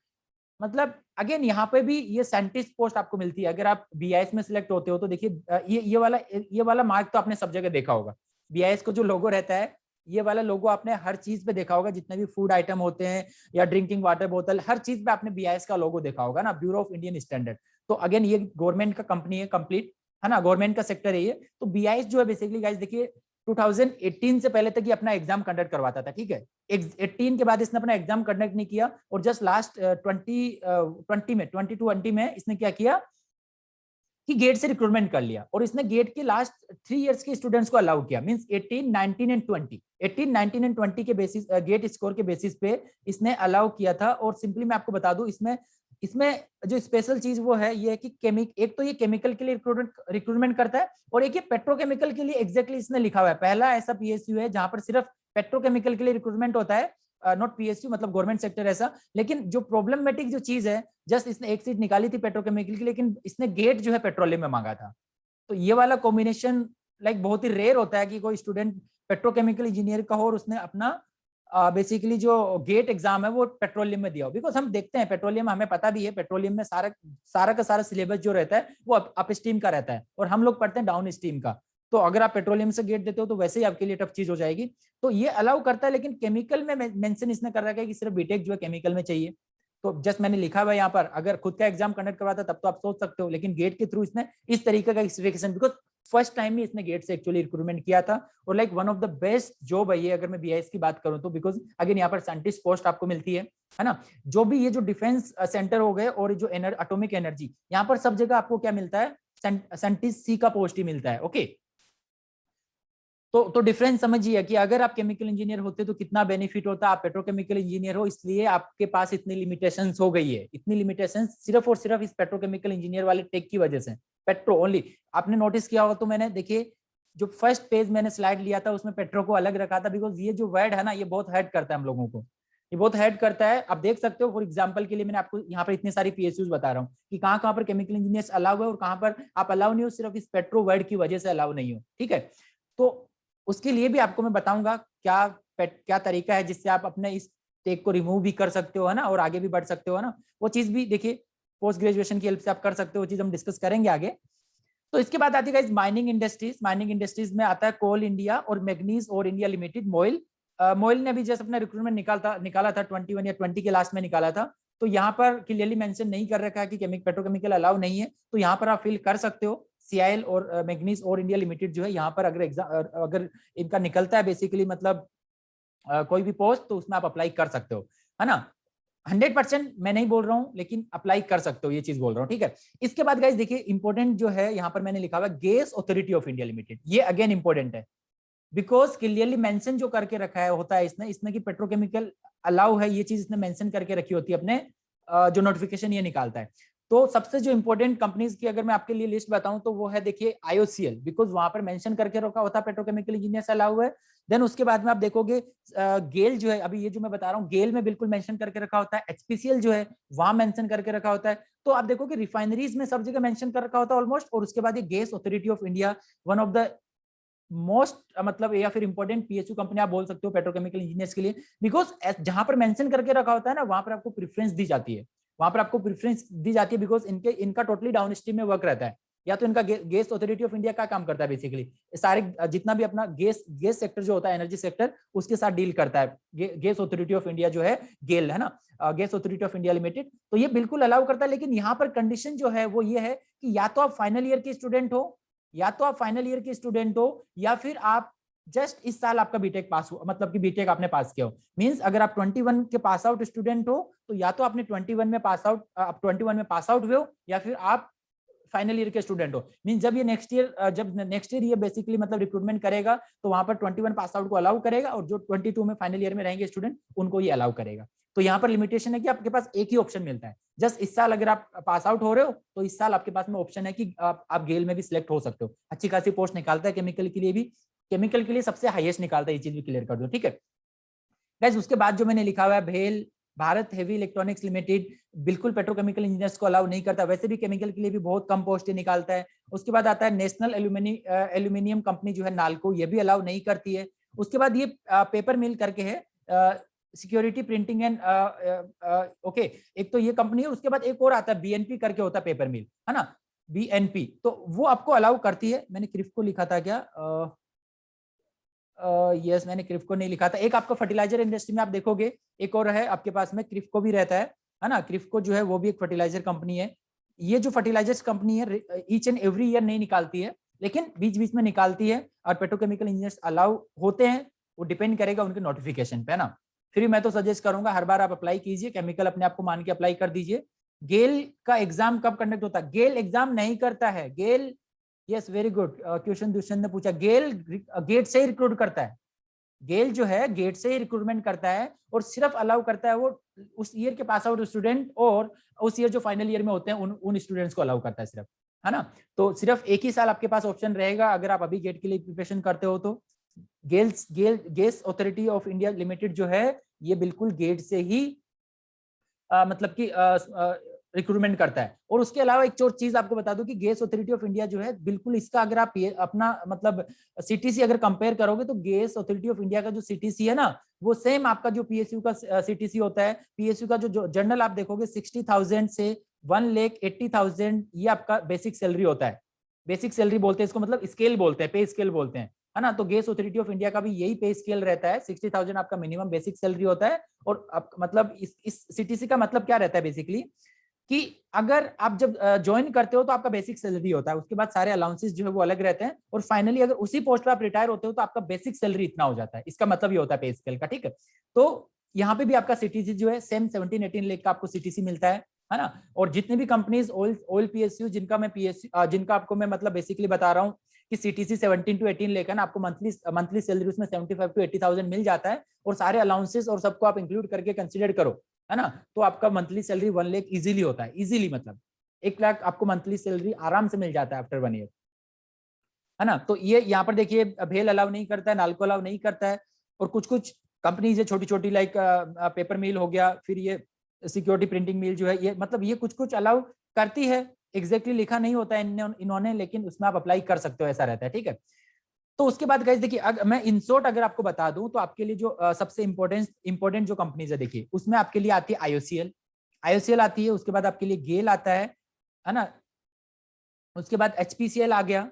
मतलब अगेन यहाँ पे भी ये साइंटिस्ट पोस्ट आपको मिलती है। अगर आप बीआईएस में सिलेक्ट होते हो तो देखिए ये वाला मार्क तो आपने सब जगह देखा होगा। बीआईएस को जो लोगो रहता है, ये वाला लोगो आपने हर चीज पे देखा होगा, जितने भी फूड आइटम होते हैं या ड्रिंकिंग वाटर बोतल, हर चीज पे आपने बीआईएस का लोगो देखा होगा ना, ब्यूरो ऑफ इंडियन स्टैंडर्ड। तो अगेन ये गवर्नमेंट का कंपनी है कंप्लीट, है ना, गवर्नमेंट का सेक्टर है ये। तो बीआईएस जो है बेसिकली गाइस देखिए 2018 से पहले तक ये अपना एग्जाम कंडक्ट करवाता था, ठीक है। 18 के बाद इसने अपना एग्जाम कंडक्ट नहीं किया, और जस्ट लास्ट 2020 में इसने क्या किया कि गेट से रिक्रूटमेंट कर लिया, और इसने गेट के लास्ट 3 इयर्स के स्टूडेंट्स को अलाउ किया। मींस 18, 19 एंड 20, 18, 19 एंड 20 के बेसिस, गेट स्कोर के बेसिस पे इसने अलाउ किया था। और सिंपली मैं आपको बता दूं, इसमें जो स्पेशल चीज वो है ये है कि एक तो ये केमिकल के लिए रिक्रूटमेंट करता है, और एक ये पेट्रोकेमिकल के लिए एग्जैक्टली इसने लिखा हुआ है। पहला ऐसा पीएसयू है जहां पर सिर्फ पेट्रोकेमिकल के लिए रिक्रूटमेंट होता है, नॉट पीएसयू मतलब गवर्नमेंट सेक्टर ऐसा। लेकिन जो प्रॉब्लमेटिक जो चीज है, जस्ट इसने एक सीट निकाली थी पेट्रोकेमिकल की, लेकिन इसने गेट जो है पेट्रोलियम में मांगा था। तो ये वाला कॉम्बिनेशन लाइक बहुत ही रेयर होता है कि कोई स्टूडेंट पेट्रोकेमिकल इंजीनियर का हो और उसने अपना बेसिकली जो गेट एग्जाम है वो पेट्रोलियम में दिया हो। बिकॉज हम देखते हैं पेट्रोलियम, हमें पता भी है पेट्रोलियम में सारा का सारा सिलेबस जो रहता है वो अप स्ट्रीम का रहता है, और हम लोग पढ़ते हैं डाउन स्ट्रीम का। तो अगर आप पेट्रोलियम से गेट देते हो तो वैसे ही आपके लिए टफ चीज हो जाएगी। तो ये अलाउ करता है, लेकिन केमिकल में मेंशन इसने कर रखा है कि सिर्फ बीटेक जो है केमिकल में चाहिए। तो जस्ट मैंने लिखा हुआ है यहाँ पर, अगर खुद का एग्जाम कंडक्ट करवाता तब तो आप सोच सकते हो, लेकिन गेट के थ्रू इसने इस तरीके का स्पेसिफिकेशन, बिकॉज फर्स्ट टाइम ही इसने गेट से एक्चुअली रिक्रूटमेंट किया था। और like one of the best job है ये, अगर मैं बीआईएस की बात करूं तो, बिकॉज अगेन यहाँ पर साइंटिस्ट पोस्ट आपको मिलती है ना। जो भी ये जो डिफेंस सेंटर हो गए और जो एटॉमिक एनर्जी, यहाँ पर सब जगह आपको क्या मिलता है, साइंटिस्ट सी का पोस्ट ही मिलता है। ओके, तो डिफरेंस समझिए कि अगर आप केमिकल इंजीनियर होते तो कितना बेनिफिट होता, आप पेट्रोकेमिकल इंजीनियर हो, इसलिए आपके पास इतनी लिमिटेशंस हो गई है। इतनी लिमिटेशंस सिर्फ और सिर्फ इस पेट्रोकेमिकल इंजीनियर वाले टेक की वजह से, पेट्रो ओनली। आपने नोटिस किया होगा तो मैंने देखिए जो फर्स्ट पेज मैंने स्लाइड लिया था उसमें पेट्रो को अलग रखा था, बिकॉज ये जो वर्ड है ना ये बहुत हेड करता है हम लोगों को, ये बहुत हेड करता है। आप देख सकते हो फॉर एग्जांपल के लिए मैंने आपको यहाँ पर इतनी सारी पीएसयूज बता रहा हूँ कि कहाँ पर केमिकल इंजीनियर्स अलाउ है और कहाँ पर आप अलाउ नहीं हो, सिर्फ इस पेट्रो वर्ड की वजह से अलाउ नहीं हो, ठीक है। तो उसके लिए भी आपको मैं बताऊंगा क्या तरीका है जिससे आप अपने इस टेक को रिमूव भी कर सकते हो, है ना, और आगे भी बढ़ सकते हो, है ना। वो चीज भी देखिए पोस्ट ग्रेजुएशन की हेल्प से आप कर सकते हो, वो चीज हम डिस्कस करेंगे आगे। तो इसके बाद आती है माइनिंग इंडस्ट्रीज। माइनिंग इंडस्ट्रीज में आता है कोल इंडिया और मैग्नीज और इंडिया लिमिटेड। मोइल मोइल ने भी जैसे अपना रिक्रूटमेंट निकाला था 21 या 20 के लास्ट में निकाला था। तो यहाँ पर क्लियरली मेंशन नहीं कर रखा है कि पेट्रोकेमिकल अलाउ नहीं है, तो यहाँ पर आप फिल कर सकते हो। सीआईएल और मैग्नीज और इंडिया लिमिटेड जो है यहाँ पर अगर इनका निकलता है बेसिकली मतलब कोई भी पोस्ट, तो उसमें आप अप्लाई कर सकते हो, है ना। 100% मैं नहीं बोल रहा हूं, लेकिन अप्लाई कर सकते हो, ये चीज बोल रहा हूं, ठीक है। इसके बाद गाइस देखिए इंपॉर्टेंट जो है यहाँ पर मैंने लिखा हुआ gas authority of India limited. ये अगेन इंपॉर्टेंट है, बिकॉज क्लियरली मेंशन जो करके रखा है होता है इसने कि पेट्रोकेमिकल अलाउ है, ये चीज इसने मेंशन करके रखी होती है अपने जो नोटिफिकेशन ये निकालता है। तो सबसे जो इंपॉर्टेंट कंपनीज की अगर मैं आपके लिए लिस्ट बताऊं तो वो है देखिए आईओसीएल, बिकॉज वहां पर मेंशन करके रखा होता है पेट्रोकेमिकल इंजीनियर्स अलाउ है। देन उसके बाद में आप देखोगे गेल जो है, अभी ये जो मैं बता रहा हूँ गेल में बिल्कुल मेंशन करके रखा होता है। एचपीसीएल जो है वहां मेंशन करके रखा होता है। तो आप देखोगे रिफाइनरीज में सब जगह मेंशन कर रखा होता है ऑलमोस्ट। और उसके बाद ये gas authority of India, one of the most मतलब या फिर इंपॉर्टेंट पीएसयू कंपनी आप बोल सकते हो पेट्रोकेमिकल इंजीनियर्स के लिए, बिकॉज जहां पर मेंशन करके रखा होता है ना वहां पर आपको प्रेफरेंस दी जाती है, वहां पर आपको प्रेफरेंस दी जाती है, बिकॉज इनका टोटली डाउन स्ट्रीम में वर्क रहता है। या तो इनका गैस अथॉरिटी ऑफ इंडिया का काम करता है बेसिकली, सारे जितना भी अपना गैस सेक्टर जो होता है एनर्जी सेक्टर उसके साथ डील करता है गैस अथॉरिटी ऑफ इंडिया जो है गेल, है ना, gas authority of India limited. तो ये बिल्कुल अलाउ करता है, लेकिन यहाँ पर कंडीशन जो है वो ये है कि या तो आप फाइनल ईयर के स्टूडेंट हो, या फिर आप जस्ट इस साल आपका बीटेक पास हुआ, मतलब कि बीटेक आपने पास किया हो। मींस अगर आप 21 के पास आउट स्टूडेंट हो तो या तो आपने 21 में पास आउट, आप 21 में पास आउट हुए हो, या फिर आप फाइनल ईयर के स्टूडेंट हो। मींस जब नेक्स्ट ईयर ये बेसिकली मतलब रिक्रूटमेंट करेगा तो वहां पर 21 पास आउट को अलाउ करेगा, और जो 22 में फाइनल ईयर में रहेंगे स्टूडेंट उनको ये अलाउ करेगा। तो यहाँ पर लिमिटेशन है कि आपके पास एक ही ऑप्शन मिलता है। जस्ट इस साल अगर आप पास आउट हो रहे हो तो इस साल आपके पास में ऑप्शन है कि आप गेल में भी सिलेक्ट हो सकते हो। अच्छी खासी पोस्ट निकालता है केमिकल के लिए भी, केमिकल के लिए सबसे हाईएस्ट निकालता है, ये चीज भी क्लियर कर दो, ठीक है गाइस। उसके बाद जो मैंने लिखा हुआ है भेल, भारत हेवी इलेक्ट्रॉनिक्स लिमिटेड बिल्कुल पेट्रोकेमिकल इंजीनियर्स को अलाउ नहीं करता, वैसे भी केमिकल के लिए भी बहुत कम पोस्ट निकालता है। उसके बाद आता है नेशनल एल्यूमिनियम कंपनी जो है नाल्को, ये भी अलाउ नहीं करती है। उसके बाद ये पेपर मिल करके है सिक्योरिटी प्रिंटिंग एंड ओके, एक तो ये कंपनी है। उसके बाद एक और आता है बीएनपी करके होता है पेपर मिल, है ना, बीएनपी, तो वो आपको अलाउ करती है। मैंने क्रिप्को लिखा था क्या? यस, मैंने क्रिप्को नहीं लिखा था। एक आपका फर्टिलाइजर इंडस्ट्री में आप देखोगे एक और है आपके पास में, क्रिप्को भी रहता है ना। क्रिप्को जो है वो भी एक फर्टिलाइजर कंपनी है। ये जो फर्टिलाइजर्स कंपनी है ईच एंड एवरी ईयर नहीं निकालती है, लेकिन बीच बीच में निकालती है, और पेट्रोकेमिकल इंजीनियर्स अलाउ होते हैं, वो डिपेंड करेगा उनके नोटिफिकेशन पे, है ना। फिर मैं तो सजेस्ट करूंगा हर बार आप अप्लाई कीजिए, केमिकल अपने आप को मान के अप्लाई कर दीजिए। गेल का एग्जाम कब कंडक्ट होता है? गेल एग्जाम नहीं करता है। GAIL, yes very good question Dushyant ने पूछा, गेल गेट से ही रिक्रूट करता है। गेल जो है गेट से ही रिक्रूटमेंट करता है, और सिर्फ अलाउ करता है वो उस ईयर के पास आउट स्टूडेंट, और उस ईयर जो फाइनल ईयर में होते हैं उन स्टूडेंट्स को अलाउ करता है सिर्फ, है ना। तो सिर्फ एक ही साल आपके पास ऑप्शन रहेगा अगर आप अभी गेट के लिए प्रिपरेशन करते हो तो। Gas authority of India limited जो है ये बिल्कुल गेट से ही मतलब कि रिक्रूटमेंट करता है। और उसके अलावा एक और चीज आपको बता दूं कि गैस अथॉरिटी ऑफ इंडिया जो है बिल्कुल इसका अगर आप अपना मतलब सीटीसी अगर कंपेयर करोगे तो गैस अथॉरिटी ऑफ इंडिया का जो सीटीसी है ना वो सेम आपका जो पीएसयू का सीटीसी होता है। पीएसयू का जो जर्नल आप देखोगे 60,000 से 1,80,000 ये आपका बेसिक सैलरी होता है। बेसिक सैलरी बोलते हैं इसको, मतलब स्केल बोलते हैं, पे स्केल बोलते हैं, है ना। तो गैस अथॉरिटी ऑफ इंडिया का भी यही पे स्केल रहता है, 60,000 आपका मिनिमम बेसिक सैलरी होता है। और अब मतलब इस सीटीसी का मतलब क्या रहता है बेसिकली कि अगर आप जब ज्वाइन करते हो तो आपका बेसिक सैलरी होता है, उसके बाद सारे अलाउंसेस जो है वो अलग रहते हैं, और फाइनली अगर उसी पोस्ट पर आप रिटायर होते हो तो आपका बेसिक सैलरी इतना हो जाता है। इसका मतलब ये होता है पे स्केल का, ठीक है। तो यहाँ पे भी आपका सीटीसी जो है सेम 17-18 लाख का आपको सीटीसी मिलता है ना। और जितने भी कंपनीज ऑयल पीएसयू जिनका आपको मैं मतलब बेसिकली बता रहा हूँ कि सीटीसी 17 to 18 लाख है ना, आपको मंथली सैलरी उसमें 75 to 80,000 मिल जाता है, और सारे अलाउंसेस और सबको आप इंक्लूड करके कंसिडर करो, है ना, तो आपका मंथली सैलरी 1 लाख इजीली होता है। इजीली मतलब 1 लाख आपको मंथली सैलरी आराम से मिल जाता है आफ्टर 1 ईयर, है ना। तो ये यहाँ पर देखिए भेल अलाउ नहीं करता है, नाल्को अलाउ नहीं करता है, और कुछ कुछ कंपनीज है छोटी छोटी लाइक पेपर मिल हो गया, फिर ये सिक्योरिटी प्रिंटिंग मिल जो है ये मतलब ये कुछ कुछ अलाउ करती है। एग्जैक्टली लिखा नहीं होता है इन्होंने, लेकिन उसमें आप अप्लाई कर सकते हो, ऐसा रहता है, ठीक है। तो उसके बाद गाइस देखिए मैं इन शॉर्ट अगर आपको बता दूं तो आपके लिए जो सबसे इंपॉर्टेंट जो कंपनीज है देखिए उसमें आपके लिए आती है आईओसीएल आती है, उसके बाद आपके लिए गेल आता है ना, उसके बाद एचपीसीएल आ गया,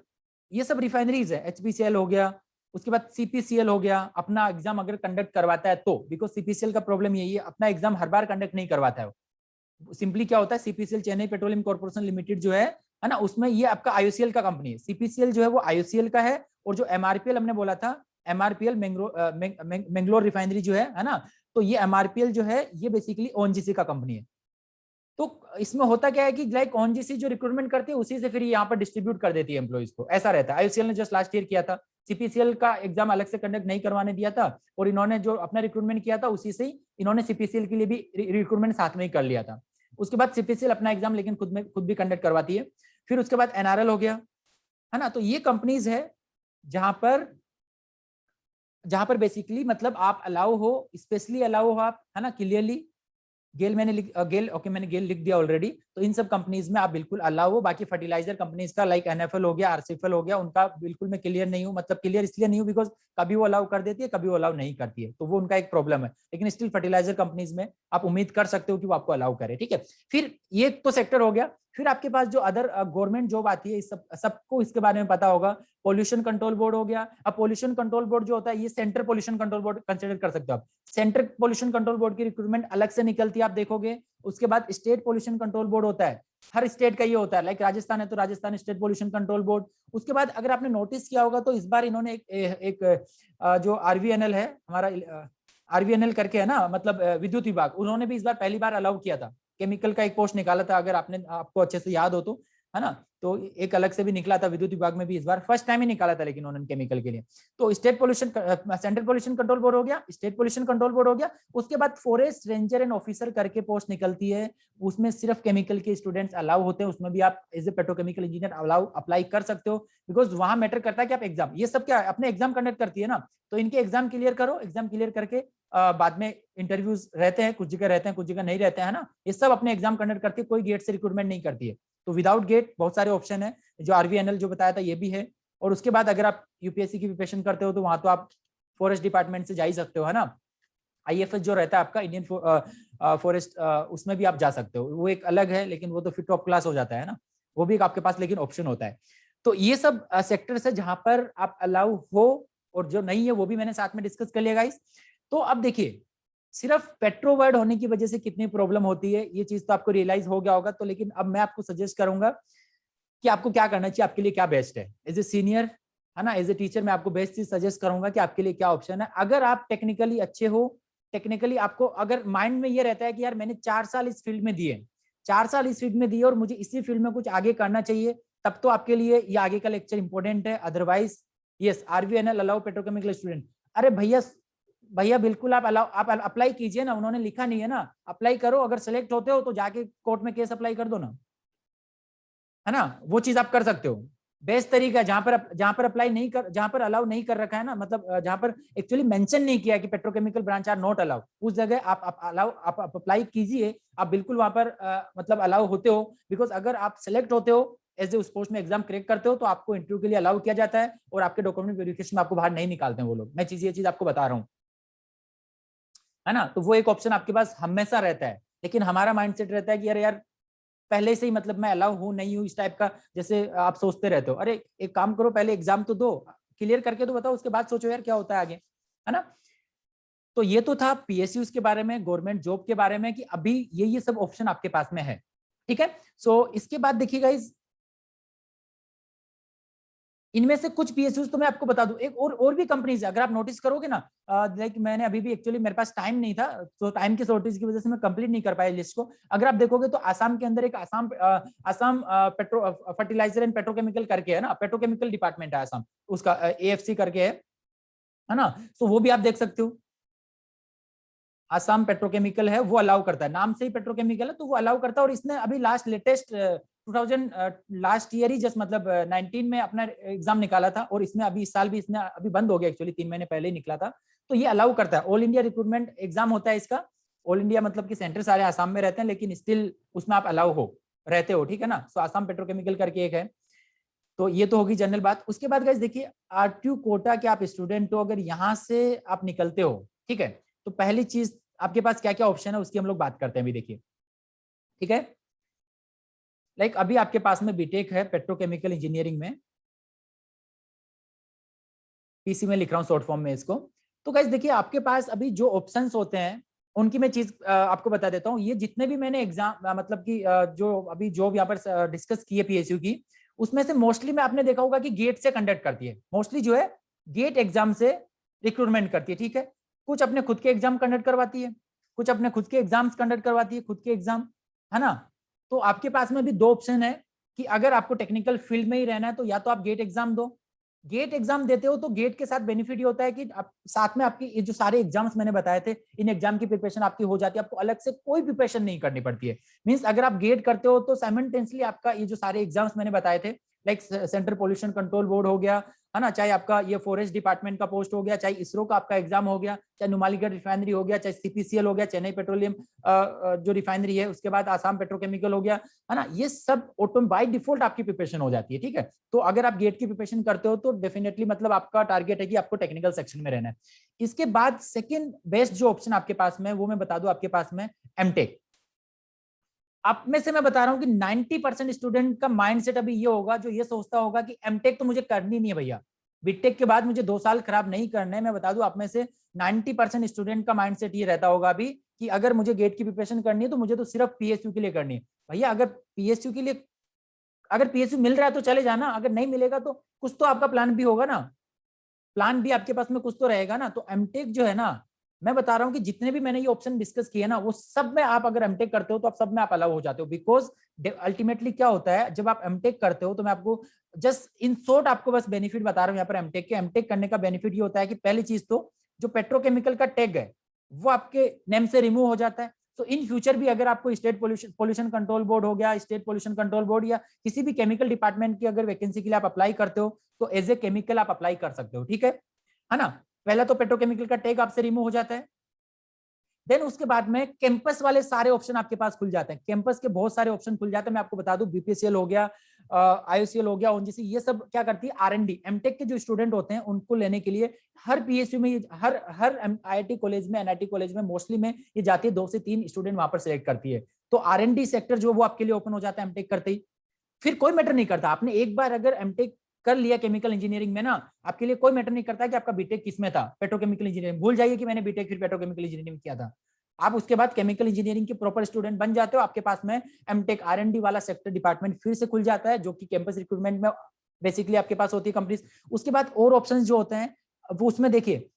ये सब रिफाइनरीज है, एचपीसीएल हो गया। उसके बाद सीपीसीएल हो गया, अपना एग्जाम अगर कंडक्ट करवाता है तो, बिकॉज सीपीसीएल का प्रॉब्लम यही है अपना एग्जाम हर बार कंडक्ट नहीं करवाता है। सिंपली क्या होता है CPCL Chennai petroleum corporation limited जो है ना, उसमें ये आपका आईओसीएल का कंपनी है। सीपीसीएल जो है वो आईओसीएल का है, और जो एमआरपीएल हमने बोला था एमआरपीएल मैंगलोर रिफाइनरी जो है ना, तो ये एमआरपीएल जो है ये बेसिकली ओएनजीसी का कंपनी है। तो इसमें होता क्या है कि लाइक ओएनजीसी जो रिक्रूटमेंट करती है उसी से फिर यहाँ पर डिस्ट्रीब्यूट कर देती है एम्प्लॉइज को, ऐसा रहता है। आईओसीएल ने जस्ट लास्ट ईयर किया था, सीपीसीएल का एग्जाम अलग से कंडक्ट नहीं करवाने दिया था, और इन्होंने जो अपना रिक्रूटमेंट किया था उसी से ही इन्होंने सीपीसीएल के लिए भी रिक्रूटमेंट साथ में ही कर लिया था। उसके बाद सीपीसीएल अपना एग्जाम लेकिन खुद भी कंडक्ट करवाती है। फिर उसके बाद एनआरएल हो गया, है ना। तो ये कंपनीज है जहां पर बेसिकली मतलब आप अलाउ हो, स्पेशली अलाउ हो आप, है ना, क्लियरली। मैंने गेल लिख दिया ऑलरेडी। तो इन सब कंपनीज में आप बिल्कुल अलाउ हो। बाकी फर्टिलाइजर कंपनीज का लाइक एनएफएल हो गया, आरसीएफएल हो गया, उनका बिल्कुल मैं क्लियर नहीं हूँ, मतलब क्लियर इसलिए नहीं हूँ बिकॉज कभी वो अलाउ कर देती है कभी वो अलाउ नहीं करती है, तो वो उनका एक प्रॉब्लम है। लेकिन स्टिल फर्टिलाइजर कंपनीज में आप उम्मीद कर सकते हो कि वो आपको अलाउ करे, ठीक है। फिर ये तो सेक्टर हो गया। फिर आपके पास जो अदर गवर्नमेंट जॉब आती है, सबको इसके बारे में पता होगा। पोल्यूशन कंट्रोल बोर्ड हो गया। अब पोल्यूशन कंट्रोल बोर्ड जो होता है ये central pollution control board consider कर सकते हो आप। सेंट्रल पोल्यूशन कंट्रोल बोर्ड की रिक्रूटमेंट अलग से निकलती है, आप देखोगे। उसके बाद स्टेट पोल्यूशन कंट्रोल बोर्ड होता है, हर स्टेट का ये होता है, लाइक राजस्थान है तो Rajasthan state pollution control board. उसके बाद अगर आपने नोटिस किया होगा तो इस बार इन्होंने एक जो आरवीएनएल है हमारा, आरवीएनएल करके है ना, मतलब विद्युत विभाग, उन्होंने भी इस बार पहली बार अलाउ किया था। केमिकल का एक पोस्ट निकाला था, अगर आपको अच्छे से याद हो तो, है ना। तो एक अलग से भी निकला था विद्युत विभाग में भी, इस बार फर्स्ट टाइम ही निकाला था लेकिन उन्होंने केमिकल के लिए। तो state pollution central pollution control board हो गया, स्टेट पोल्यूशन कंट्रोल बोर्ड हो गया। उसके बाद फॉरेस्ट रेंजर एंड ऑफिसर करके पोस्ट निकलती है, उसमें सिर्फ केमिकल के स्टूडेंट्स अलाउ होते हैं। उसमें भी आप as a petrochemical engineer apply कर सकते हो, बिकॉज वहां मैटर करता है कि आप एग्जाम, ये सब क्या अपने एग्जाम कंडक्ट करती है ना, तो इनके एग्जाम क्लियर करो, एग्जाम क्लियर करके बाद में इंटरव्यूज रहते हैं, कुछ जगह रहते हैं, कुछ जगह नहीं रहते हैं, है ना। ये सब अपने एग्जाम कंडक्ट करके कोई गेट से रिक्रूटमेंट नहीं करती है। तो विदाउट गेट बहुत सारे ऑप्शन है, जो आरवीएनएल जो बताया था ये भी है। और उसके बाद अगर आप यूपीएससी की प्रिपरेशन करते हो तो वहां तो आप फॉरेस्ट डिपार्टमेंट से जा ही सकते हो, है ना। आईएफएस जो रहता है आपका इंडियन फॉरेस्ट, उसमें भी आप जा सकते हो, वो एक अलग है, लेकिन वो तो फिर टॉप क्लास हो जाता है ना, वो भी एक आपके पास लेकिन ऑप्शन होता है। तो ये सब सेक्टर्स है जहां पर आप अलाउ हो, और जो नहीं है वो भी मैंने साथ में डिस्कस कर लिया गाइस। तो अब देखिए, सिर्फ पेट्रो वर्ड होने की वजह से कितनी प्रॉब्लम होती है ये चीज तो आपको रियलाइज हो गया होगा। तो लेकिन अब मैं आपको सजेस्ट करूंगा कि आपको क्या करना चाहिए, आपके लिए क्या बेस्ट है। एज ए सीनियर, है ना, एज ए टीचर मैं आपको बेस्ट चीज सजेस्ट करूंगा कि आपके लिए क्या ऑप्शन है। अगर आप टेक्निकली अच्छे हो, टेक्निकली आपको अगर माइंड में ये रहता है कि यार मैंने 4 साल इस फील्ड में दिए, 4 साल इस फील्ड में दिए और मुझे इसी फील्ड में कुछ आगे करना चाहिए, तब तो आपके लिए ये आगे का लेक्चर इंपॉर्टेंट है। Otherwise yes, RVNL allow petrochemical student, अरे भैया भैया बिल्कुल आप अलाउ, आप अप्लाई कीजिए ना, उन्होंने लिखा नहीं है ना, अप्लाई करो, अगर सिलेक्ट होते हो तो जाके कोर्ट में केस अप्लाई कर दो ना, है ना। वो चीज आप कर सकते हो, बेस्ट तरीका है। जहां पर अप्लाई नहीं कर, जहां पर अलाउ नहीं कर रखा है ना, मतलब जहां पर एक्चुअली मेंशन नहीं किया कि petrochemical branch are not allow, उस जगह आप अलाउ, आप अप्लाई कीजिए, आप बिल्कुल वहां पर मतलब अलाउ होते हो। बिकॉज अगर आप सिलेक्ट होते हो, एज ए उस पोस्ट में एग्जाम क्रैक करते हो, तो आपको इंटरव्यू के लिए अलाउ किया जाता है, और आपके डॉक्यूमेंट वेरिफिकेशन में आपको बाहर नहीं निकालते हैं वो लोग। मैं ये चीज आपको बता रहा हूँ, है ना। तो वो एक ऑप्शन आपके पास हमेशा रहता है। लेकिन हमारा माइंडसेट रहता है कि अरे यार पहले से ही, मतलब मैं अलाउ हूं नहीं हूं इस टाइप का, जैसे आप सोचते रहते हो। अरे एक काम करो, पहले एग्जाम तो दो, क्लियर करके तो बताओ, उसके बाद सोचो यार क्या होता है आगे, है ना। तो ये तो था पीएसयू के बारे में, गवर्नमेंट जॉब के बारे में, कि अभी ये सब ऑप्शन आपके पास में है, ठीक है। सो इसके बाद देखिएगा, इनमें से कुछ पीएसयूज तो मैं आपको बता दूं, एक और भी कंपनीज है, अगर आप नोटिस करोगे ना, लाइक मैंने अभी भी, एक्चुअली मेरे पास टाइम नहीं था, तो टाइम की शॉर्टेज की वजह से मैं कंप्लीट नहीं कर पाया लिस्ट को। अगर आप देखोगे तो आसाम के अंदर एक Assam petro fertilizer and petrochemical करके है ना, पेट्रोकेमिकल डिपार्टमेंट है आसाम, उसका एएफसी करके है ना। तो वो भी आप देख सकते हो, आसाम पेट्रोकेमिकल है, वो अलाउ करता है, नाम से ही पेट्रोकेमिकल है तो वो अलाउ करता है। और इसने अभी लास्ट लेटेस्ट 2000 लास्ट ईयर ही जस्ट, मतलब 19 में अपना एग्जाम निकाला था, और इसमें अभी इस साल भी इसने अभी बंद हो गया, एक्चुअली 3 महीने पहले ही निकला था। तो ये अलाउ करता है, ऑल इंडिया रिक्रूटमेंट एग्जाम होता है इसका। ऑल इंडिया मतलब कि सेंटर सारे आसाम में रहते हैं, लेकिन स्टिल उसमें आप अलाउ हो, रहते हो, ठीक है ना। सो आसाम पेट्रोकेमिकल करके एक है। तो ये तो होगी जनरल बात। उसके बाद गाइस देखिए, आरटीयू कोटा के आप स्टूडेंट हो, अगर यहाँ से आप निकलते हो, ठीक है, तो पहली चीज आपके पास क्या क्या ऑप्शन है उसकी हम लोग बात करते हैं अभी, देखिए, ठीक है। लाइक अभी आपके पास में बीटेक है पेट्रोकेमिकल इंजीनियरिंग में, पीसी में लिख रहा हूँ शॉर्ट फॉर्म में इसको। तो गाइस देखिए, आपके पास अभी जो ऑप्शंस होते हैं उनकी मैं चीज आपको बता देता हूँ। ये जितने भी मैंने एग्जाम मतलब कि जो अभी जॉब यहाँ पर डिस्कस की है पीएसयू की, उसमें से मोस्टली में आपने देखा होगा कि गेट से कंडक्ट करती है, मोस्टली जो है गेट एग्जाम से रिक्रूटमेंट करती है, ठीक है। कुछ अपने खुद के एग्जाम कंडक्ट करवाती है, कुछ अपने खुद के एग्जाम्स कंडक्ट करवाती है, खुद के एग्जाम, है ना। तो आपके पास में भी दो ऑप्शन है कि अगर आपको टेक्निकल फील्ड में ही रहना है तो या तो आप गेट एग्जाम दो। गेट एग्जाम देते हो तो गेट के साथ बेनिफिट ये होता है कि आप साथ में आपकी ये जो सारे एग्जाम्स मैंने बताए थे, इन एग्जाम की प्रिपरेशन आपकी हो जाती है, आपको अलग से कोई प्रिपरेशन नहीं करनी पड़ती है। मींस अगर आप गेट करते हो तो साइमल्टेनियसली आपका ये जो सारे एग्जाम्स मैंने बताए थे, like central pollution control board हो गया, है ना, चाहे आपका ये फॉरेस्ट डिपार्टमेंट का पोस्ट हो गया, चाहे इसरो का आपका एग्जाम हो गया, चाहे नुमालीगढ़ रिफाइनरी हो गया, चाहे सीपीसीएल हो गया, चेन्नई पेट्रोलियम जो रिफाइनरी है, उसके बाद आसाम पेट्रोकेमिकल हो गया, है ना, ये सब ऑटो बाय डिफॉल्ट आपकी प्रिपरेशन हो जाती है, ठीक है। तो अगर आप गेट की प्रिपरेशन करते हो तो डेफिनेटली मतलब आपका टारगेट है कि आपको टेक्निकल सेक्शन में रहना है। इसके बाद सेकंड बेस्ट जो ऑप्शन आपके पास में, वो मैं बता दूं आपके पास में एमटेक। आप में से मैं बता रहा हूं कि 90% स्टूडेंट का माइंडसेट अभी ये होगा जो ये सोचता होगा कि एमटेक तो मुझे करनी नहीं है भैया, बीटेक के बाद मुझे 2 साल खराब नहीं करने। मैं बता दूं आप में से 90% स्टूडेंट का माइंडसेट ये रहता होगा अभी कि अगर मुझे गेट की प्रिपरेशन करनी है तो मुझे तो सिर्फ पीएसयू के लिए करनी है। भैया अगर पीएसयू के लिए, अगर पीएसयू मिल रहा है तो चले जाना, अगर नहीं मिलेगा तो कुछ तो आपका प्लान भी होगा ना, प्लान भी आपके पास में कुछ तो रहेगा ना। तो एमटेक जो है ना, मैं बता रहा हूं कि जितने भी मैंने ये ऑप्शन डिस्कस किए ना, वो सब में आप अगर एमटेक करते हो तो आप सब में आप अलाउ हो जाते हो। बिकॉज अल्टीमेटली क्या होता है, जब आप एमटेक करते हो तो मैं आपको जस्ट इन शॉर्ट आपको बस बेनिफिट बता रहा हूँ यहाँ पर एमटेक के। एमटेक करने का बेनिफिट ये होता है कि पहली चीज तो जो पेट्रोकेमिकल का टैग है वो आपके नेम से रिमूव हो जाता है। तो इन फ्यूचर भी अगर आपको स्टेट पोल्यूशन कंट्रोल बोर्ड हो गया, स्टेट पोल्यूशन कंट्रोल बोर्ड या किसी भी केमिकल डिपार्टमेंट की अगर वैकेंसी के लिए आप अप्लाई करते हो तो एज ए केमिकल आप अप्लाई कर सकते हो, ठीक है ना। पहला तो पेट्रोकेमिकल का टैग आपसे रिमूव हो जाता है। देन उसके बाद में कैंपस वाले सारे ऑप्शन आपके पास खुल जाते हैं, कैंपस के बहुत सारे ऑप्शन खुल जाते हैं। मैं आपको बता दूं, बीपीसीएल हो गया, आईओसीएल हो गया, ओएनजीसी, ये सब क्या करती है, आरएनडी एमटेक के जो स्टूडेंट होते हैं उनको लेने के लिए हर पीएसयू में, हर हर आईआईटी कॉलेज में, एनआईटी कॉलेज में मोस्टली में ये जाती है, 2 से 3 स्टूडेंट वहां पर सिलेक्ट करती है। तो आरएनडी सेक्टर जो वो आपके लिए ओपन हो जाता है एमटेक करते ही। फिर कोई मैटर नहीं करता, आपने एक बार अगर एमटेक कर लिया केमिकल इंजीनियरिंग में ना, आपके लिए कोई मैटर नहीं करता कि आपका बीटेक किसमें था, पेट्रोकेमिकल इंजीनियरिंग, भूल जाइए कि मैंने बीटेक फिर पेट्रोकेमिकल इंजीनियरिंग किया था। आप उसके बाद केमिकल इंजीनियरिंग के प्रॉपर स्टूडेंट बन जाते हो, आपके पास में एमटेक आरएनडी वाला सेक्टर डिपार्टमेंट फिर से खुल जाता है, जो कि कैंपस रिक्रूटमेंट में बेसिकली आपके पास होती है कंपनीज। उसके बाद और ऑप्शंस जो होते हैं वो उसमें देखिए,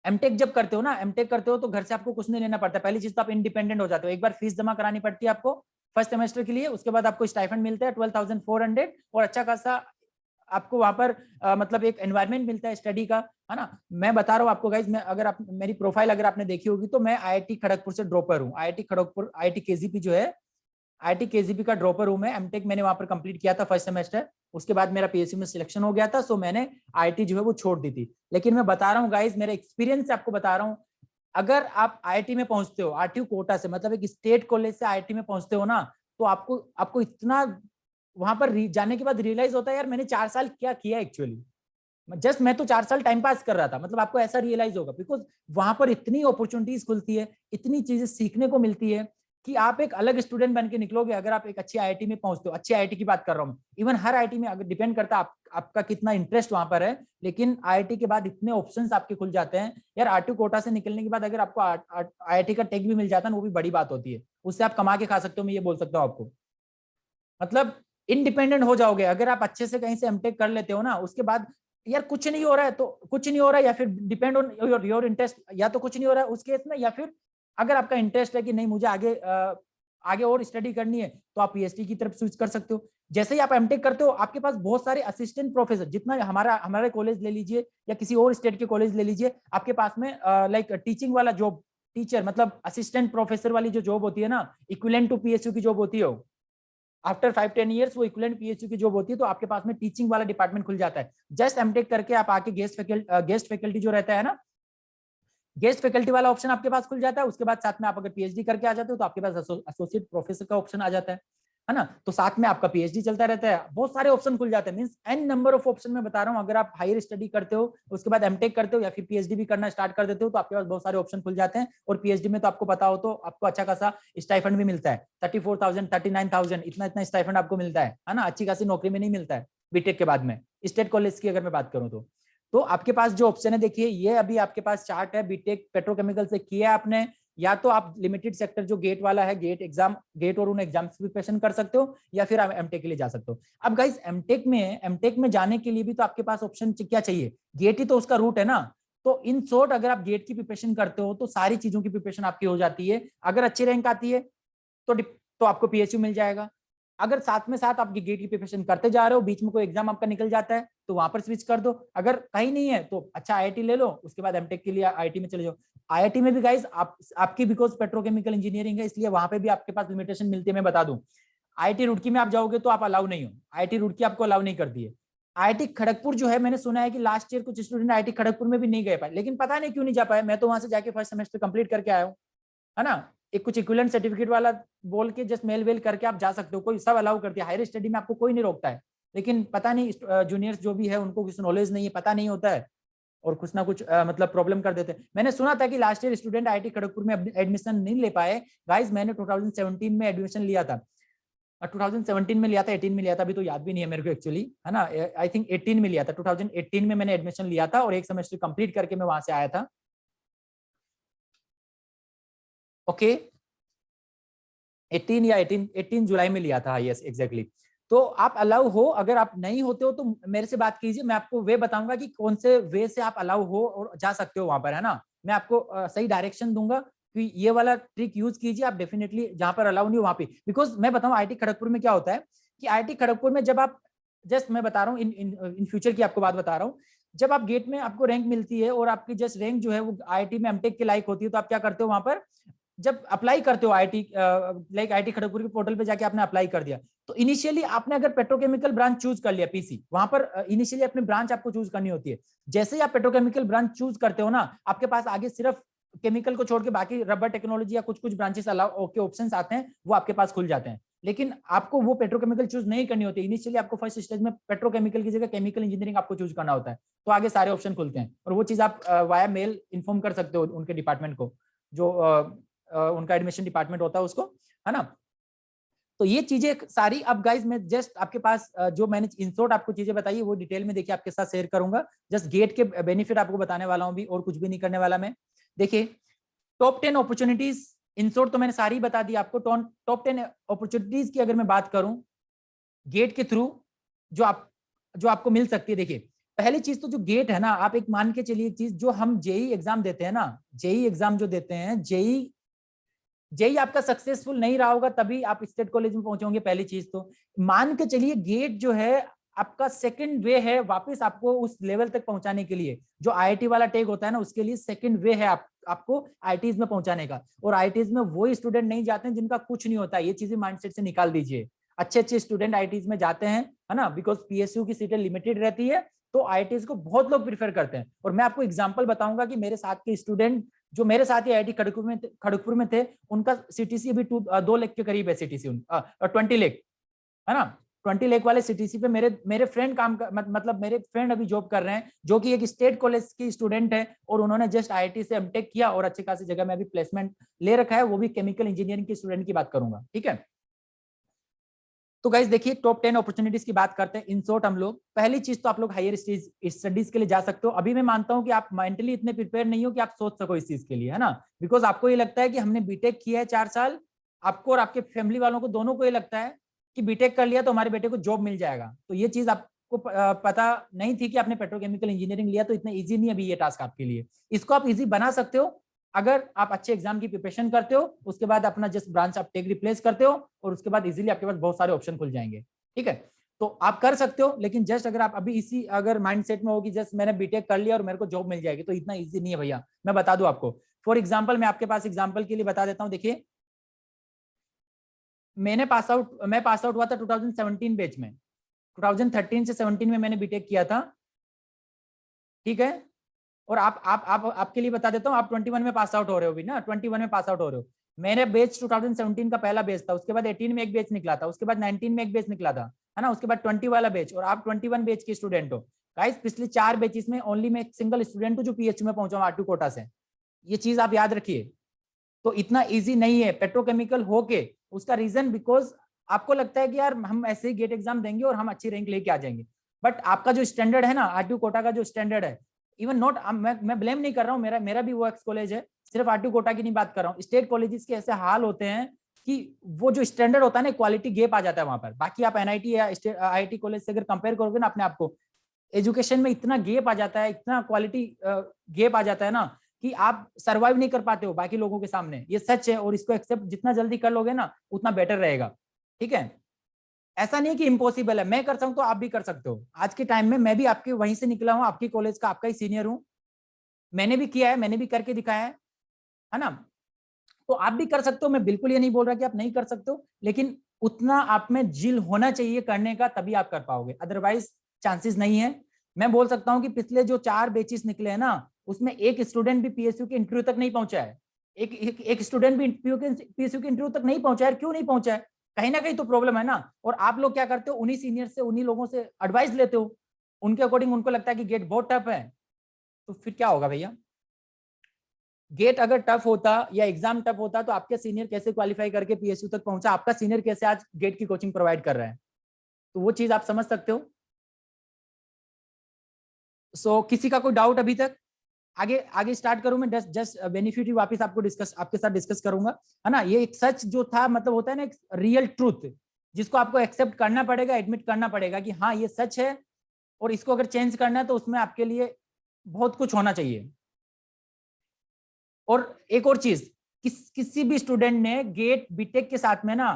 एमटेक जब करते हो ना, एमटेक करते हो तो घर से आपको कुछ नहीं लेना पड़ता। पहली चीज तो आप इंडिपेंडेंट हो जाते हो, एक बार फीस जमा करानी पड़ती है आपको फर्स्ट सेमेस्टर के लिए, उसके बाद आपको स्टाइपेंड मिलता है 12,400 और अच्छा खासा आपको वहां पर मतलब एक एनवायरनमेंट मिलता है स्टडी का, है ना। मैं बता रहा हूँ आपको गाइज, मैं अगर आप मेरी प्रोफाइल अगर आपने देखी होगी तो मैं आईआईटी खड़गपुर से ड्रॉपर हूँ, आईआईटी खड़गपुर, आईआईटी केजीपी जो है, आईआईटी केजीपी का ड्रॉपर हूँ मैं। एमटेक मैंने वहां पर कंप्लीट किया था फर्स्ट सेमेस्टर, उसके बाद मेरा पीएसयू में सिलेक्शन हो गया था, सो मैंने आईआईटी जो है वो छोड़ दी थी। लेकिन मैं बता रहा हूँ गाइज, मेरे एक्सपीरियंस से आपको बता रहा हूँ, अगर आप आईआईटी में पहुंचते हो, आरटीयू कोटा से, मतलब एक स्टेट कॉलेज से आईआईटी में पहुंचते हो ना, तो आपको आपको इतना वहां पर जाने के बाद रियलाइज होता है, यार मैंने 4 साल क्या किया एक्चुअली, जस्ट मैं तो 4 साल टाइम पास कर रहा था। मतलब आपको ऐसा रियलाइज होगा, बिकॉज वहां पर इतनी अपॉर्चुनिटीज खुलती है, इतनी चीजें सीखने को मिलती है कि आप एक अलग स्टूडेंट बन के निकलोगे अगर आप एक अच्छी आईआईटी में पहुंचते हो। अच्छी आईआईटी की बात कर रहा हूँ, इवन हर आईआईटी में, अगर डिपेंड करता है आपका कितना इंटरेस्ट वहां पर है, लेकिन आईआईटी के बाद इतने ऑप्शंस आपके खुल जाते हैं यार। आरटीयू कोटा से निकलने के बाद अगर आपको आईआईटी का टेक भी मिल जाता है ना, वो भी बड़ी बात होती है, उससे आप कमा के खा सकते हो, मैं ये बोल सकता हूँ आपको। मतलब इंडिपेंडेंट हो जाओगे अगर आप अच्छे से कहीं से एमटेक कर लेते हो ना, उसके बाद यार कुछ नहीं हो रहा है तो कुछ नहीं हो रहा है, या फिर डिपेंड ऑन योर इंटरेस्ट, या तो कुछ नहीं हो रहा है उस केस में, या फिर अगर आपका इंटरेस्ट है कि नहीं मुझे आगे आगे और स्टडी करनी है, तो आप पीएचडी की तरफ स्विच कर सकते हो। जैसे ही आप एमटेक करते हो, आपके पास बहुत सारे असिस्टेंट प्रोफेसर, जितना हमारे कॉलेज ले लीजिए या किसी और स्टेट के कॉलेज ले लीजिए, आपके पास में लाइक टीचिंग वाला जॉब, टीचर मतलब असिस्टेंट प्रोफेसर वाली जो जॉब होती है ना, इक्विवेलेंट टू पीएचयू की जॉब होती है, आफ्टर 5-10 ईयर्स वो इक्विवेलेंट पीएचयू की जॉब होती है, तो आपके पास में टीचिंग वाला डिपार्टमेंट खुल जाता है। जस्ट एमटेक करके आप आके गेस्ट फैकल्टी जो रहता है ना, गेस्ट फैकल्टी वाला ऑप्शन आपके पास खुल जाता है। उसके बाद साथ में आप अगर पीएचडी करके आ जाते हो तो आपके पास एसोसिएट प्रोफेसर का ऑप्शन आ जाता है ना। तो साथ में आपका पीएचडी चलता रहता है, बहुत सारे ऑप्शन खुल जाते हैं, means n number of option में बता रहा हूँ। अगर आप हायर स्टडी करते हो, उसके बाद एमटेक करते हो या फिर पीएचडी भी करना स्टार्ट कर देते हो, तो आपके पास बहुत सारे ऑप्शन खुल जाते हैं। और पीएचडी में तो आपको पता हो तो आपको अच्छा खासा स्टाइफंड भी मिलता है, 34,000 39,000 इतना इतना स्टाइफंड आपको मिलता है ना। अच्छी खासी नौकरी में नहीं मिलता है बीटेक के बाद में, स्टेट कॉलेज की अगर मैं बात करूँ तो आपके पास जो ऑप्शन है देखिए, ये अभी आपके पास चार्ट है, बीटेक पेट्रोकेमिकल से किया आपने, या तो आप लिमिटेड सेक्टर जो गेट वाला है, गेट एग्जाम, गेट और उन एग्जाम्स प्रिपरेशन कर सकते हो, या फिर आप एमटेक के लिए जा सकते हो। अब गाइस एमटेक में जाने के लिए भी तो आपके पास ऑप्शन क्या चाहिए, गेट ही तो उसका रूट है ना। तो इन शॉर्ट अगर आप गेट की प्रिपरेशन करते हो तो सारी चीजों की प्रिपरेशन आपकी हो जाती है। अगर अच्छी रैंक आती है तो आपको पीएचयू मिल जाएगा। अगर साथ में साथ आप गेट की प्रिपरेशन करते जा रहे हो, बीच में कोई एग्जाम आपका निकल जाता है तो वहां पर स्विच कर दो। अगर कहीं नहीं है तो अच्छा आईआईटी ले लो, उसके बाद एमटेक के लिए आईआईटी में चले जाओ। आईआईटी में भी गाइस आपकी बिकॉज पेट्रोकेमिकल इंजीनियरिंग है, इसलिए वहां पे भी आपके पास लिमिटेशन मिलती है। मैं बता दूं, आईआईटी रुड़की में आप जाओगे तो आप अलाउ नहीं हो, आईआईटी रुड़की आपको अलाउ नहीं करती है। आईआईटी खड़गपुर जो है, मैंने सुना है कि लास्ट ईयर कुछ स्टूडेंट आईआईटी खड़गपुर में भी नहीं गए पाए, लेकिन पता नहीं क्यों नहीं जा पाए। मैं तो वहां से जाके फर्स्ट सेमेस्टर कंप्लीट करके आया हूँ, है ना। एक कुछ इक्विवेलेंट सर्टिफिकेट वाला बोल के जस्ट मेल वेल करके आप जा सकते हो, कोई सब अलाउ करती है, हायर स्टडी में आपको कोई नहीं रोकता है। लेकिन पता नहीं जूनियर्स जो भी है उनको कुछ नॉलेज नहीं है, पता नहीं होता है, और कुछ ना कुछ मतलब प्रॉब्लम कर देते हैं। मैंने सुना था कि last year student IIT Kharagpur में एडमिशन नहीं ले पाए। गाइस मैंने 2017 में एडमिशन लिया था, 2017 में लिया था, 18 में लिया था, अभी तो याद भी नहीं है मेरे को एक्चुअली, है ना। आई थिंक 18 में लिया था, 2018 में मैंने एडमिशन लिया था और एक सेमेस्टर कंप्लीट करके मैं वहां से आया था। ओके 18 जुलाई में लिया था, यस एग्जैक्टली। तो आप अलाउ हो, अगर आप नहीं होते हो तो मेरे से बात कीजिए, मैं आपको वे बताऊंगा कि कौन से वे से आप अलाउ हो और जा सकते हो वहां पर, है ना। मैं आपको सही डायरेक्शन दूंगा कि ये वाला ट्रिक यूज कीजिए आप डेफिनेटली, जहां पर अलाउ नहीं हो वहां पे। बिकॉज मैं बताऊं आईआईटी खड़गपुर में क्या होता है कि आईआईटी खड़गपुर में जब आप, जस्ट मैं बता रहा हूँ इन फ्यूचर की आपको बात बता रहा हूँ, जब आप गेट में आपको रैंक मिलती है और आपकी जस्ट रैंक जो है वो आईआईटी में एमटेक के लायक होती है, तो आप क्या करते हो वहां पर, जब अप्लाई करते हो आईआईटी लाइक आईआईटी खड़गपुर के पोर्टल पे जाके आपने अप्लाई कर दिया, तो इनिशियली आपने अगर पेट्रोकेमिकल ब्रांच चूज कर लिया पीसी, वहां पर इनिशियली अपनी ब्रांच आपको चूज करनी होती है। जैसे ही आप पेट्रोकेमिकल ब्रांच चूज करते हो ना, आपके पास आगे सिर्फ केमिकल को छोड़ के बाकी रबर टेक्नोलॉजी या कुछ कुछ ब्रांचेस अलाउ के ऑप्शंस आते हैं, वो आपके पास खुल जाते हैं। लेकिन आपको वो पेट्रोकेमिकल चूज नहीं करनी होती, इनिशियली आपको फर्स्ट स्टेज में पेट्रोकेमिकल की जगह केमिकल इंजीनियरिंग आपको चूज करना होता है, तो आगे सारे ऑप्शन खुलते हैं। और वो चीज आप वाया मेल इन्फॉर्म कर सकते हो उनके डिपार्टमेंट को, जो उनका एडमिशन डिपार्टमेंट होता है उसको, है ना। तो ये चीजें सारी अब गाइज मैं जस्ट आपके पास जो मैंने इन शॉर्ट आपको चीजें बताई वो डिटेल में देखिए आपके साथ शेयर करूंगा। जस्ट गेट के बेनिफिट आपको बताने वाला हूं भी, और कुछ भी नहीं करने वाला मैं। देखिए टॉप 10 अपॉर्चुनिटीज इन शॉर्ट तो मैंने सारी बता दी आपको। टॉप 10 अपॉर्चुनिटीज की अगर मैं बात करूं गेट के थ्रू जो आपको मिल सकती है, देखिए पहली चीज तो जो गेट है ना, आप एक मान के चलिए चीज, जो हम जेई एग्जाम देते हैं ना, जेई एग्जाम जो देते हैं, जेई आपका सक्सेसफुल नहीं रहा होगा तभी आप स्टेट कॉलेज में पहुंचोगे। पहली चीज तो मान के चलिए गेट जो है आपका सेकंड वे है वापस आपको उस लेवल तक पहुंचाने के लिए। जो आईआईटी वाला टेक होता है ना, उसके लिए सेकंड वे है आपको आईआईटीज में पहुंचाने का। और आईआईटीज में वही स्टूडेंट नहीं जाते हैं जिनका कुछ नहीं होता, ये चीजें माइंडसेट से निकाल दीजिए। अच्छे अच्छे स्टूडेंट आईआईटीज में जाते हैं, है ना, बिकॉज पीएसयू की सीटें लिमिटेड रहती है, तो आईआईटीज को बहुत लोग प्रीफर करते हैं। और मैं आपको एग्जांपल बताऊंगा कि मेरे साथ के स्टूडेंट जो मेरे साथ ही आईआईटी खड़गपुर में थे, उनका सीटीसी अभी 2 लाख के करीब है, सीटीसी 20 लाख, है ना। 20 लाख वाले सीटीसी पे मेरे फ्रेंड मतलब मेरे फ्रेंड अभी जॉब कर रहे हैं, जो कि एक स्टेट कॉलेज की स्टूडेंट है, और उन्होंने जस्ट आईआईटी से एमटेक किया और अच्छी खासी जगह में अभी प्लेसमेंट ले रखा है, वो भी केमिकल इंजीनियरिंग के स्टूडेंट की बात करूंगा, ठीक है। तो गाइस देखिए टॉप 10 अपॉर्चुनिटीज की बात करते हैं इन शॉर्ट हम लोग। पहली चीज तो आप लोग हायर स्टडीज के लिए जा सकते हो। अभी मैं मानता हूं कि आप मेंटली इतने प्रिपेयर नहीं हो कि आप सोच सको इस चीज के लिए, है ना, बिकॉज आपको ये लगता है कि हमने बीटेक किया है 4 साल, आपको और आपके फैमिली वालों को दोनों को ये लगता है कि बीटेक कर लिया तो हमारे बेटे को जॉब मिल जाएगा। तो ये चीज आपको पता नहीं थी कि आपने पेट्रोकेमिकल इंजीनियरिंग लिया, तो इतना ईजी नहीं अभी ये टास्क आपके लिए। इसको आप ईजी बना सकते हो अगर आप अच्छे एग्जाम की प्रिपरेशन करते हो, उसके बाद अपना जस्ट ब्रांच आप टेक रिप्लेस करते हो, और उसके बाद इजीली आपके पास बहुत सारे ऑप्शन खुल जाएंगे, ठीक है। तो आप कर सकते हो, लेकिन जस्ट अगर आप अभी इसी अगर माइंडसेट में हो कि जस्ट मैंने बीटेक कर लिया और मेरे को जॉब मिल जाएगी, तो इतना इजी नहीं है भैया। मैं बता दूं आपको, फॉर एग्जाम्पल मैं आपके पास एग्जाम्पल के लिए बता देता हूं। देखिए मैं पास आउट हुआ था 2017 बैच में, 2013 से 17 में मैंने बीटेक किया था, ठीक है। और आप आपके लिए बता देता हूँ, आप 21 में पास आउट हो रहे हो भी ना, 21 में पास आउट हो रहे हो। मेरे बैच 2017 का पहला बैच था, उसके बाद 18 में एक बैच निकला था, उसके बाद 19 में एक बैच निकला था, है ना, उसके बाद 20 वाला बैच, और आप 21 बैच के स्टूडेंट हो। गाइस पिछले 4 बैचेस में ओनली मैं एक सिंगल स्टूडेंट हूँ जो पीएचयू में पहुंचा हूँ आरटी कोटा से। ये चीज आप याद रखिए। तो इतना इजी नहीं है पेट्रोकेमिकल होके, उसका रीजन बिकॉज आपको लगता है कि यार हम ऐसे ही गेट एग्जाम देंगे और हम अच्छी रैंक लेके आ जाएंगे, बट आपका जो स्टैंडर्ड है ना, आरटी कोटा का जो स्टैंडर्ड है, इवन नॉट, मैं ब्लेम नहीं कर रहा हूँ, मेरा भी वो एक्स कॉलेज है, सिर्फ आरटी कोटा की नहीं बात कर रहा हूँ, स्टेट कॉलेजेस के ऐसे हाल होते हैं कि वो जो स्टैंडर्ड होता है ना, क्वालिटी गैप आ जाता है वहां पर। बाकी आप एनआईटी या आईआईटी कॉलेज से अगर कंपेयर करोगे ना अपने आप को, एजुकेशन में इतना गैप आ जाता है, इतना क्वालिटी गैप आ जाता है ना, कि आप सरवाइव नहीं कर पाते हो बाकी लोगों के सामने। ये सच है, और इसको एक्सेप्ट जितना जल्दी कर लोगे ना उतना बेटर रहेगा, ठीक है। ऐसा नहीं है कि इम्पॉसिबल है, मैं कर सकता हूं तो आप भी कर सकते हो। आज के टाइम में मैं भी आपके वहीं से निकला हूं, आपकी कॉलेज का आपका ही सीनियर हूं, मैंने भी किया है, मैंने भी करके दिखाया है ना। तो आप भी कर सकते हो, मैं बिल्कुल ये नहीं बोल रहा कि आप नहीं कर सकते हो, लेकिन उतना आप में जिल होना चाहिए करने का, तभी आप कर पाओगे, अदरवाइज चांसेस नहीं है। मैं बोल सकता हूं कि पिछले जो 4 बैचेस निकले हैं ना, उसमें एक स्टूडेंट भी पीएसयू के इंटरव्यू तक नहीं पहुंचा है। एक स्टूडेंट भी पीएसयू के इंटरव्यू तक नहीं पहुंचा है। क्यों नहीं पहुंचा है? कहीं ना कहीं तो प्रॉब्लम है ना। और आप लोग क्या करते हो, उन्हीं सीनियर से, उन्हीं लोगों से एडवाइस लेते हो, उनके अकॉर्डिंग उनको लगता है कि गेट बहुत टफ है, तो फिर क्या होगा भैया। गेट अगर टफ होता या एग्जाम टफ होता तो आपके सीनियर कैसे क्वालिफाई करके पीएसयू तक पहुंचा, आपका सीनियर कैसे आज गेट की कोचिंग प्रोवाइड कर रहा है, तो वो चीज आप समझ सकते हो। सो किसी का कोई डाउट अभी तक? आगे आगे स्टार्ट करूं मैं, जस्ट बेनिफिट वापस आपके साथ डिस्कस करूंगा, है ना। ये एक सच जो था, मतलब होता है ना एक रियल ट्रूथ, जिसको आपको एक्सेप्ट करना पड़ेगा, एडमिट करना पड़ेगा कि हाँ ये सच है, और इसको अगर चेंज करना है तो उसमें आपके लिए बहुत कुछ होना चाहिए। और एक और चीज, किसी भी स्टूडेंट ने गेट बीटेक के साथ में ना,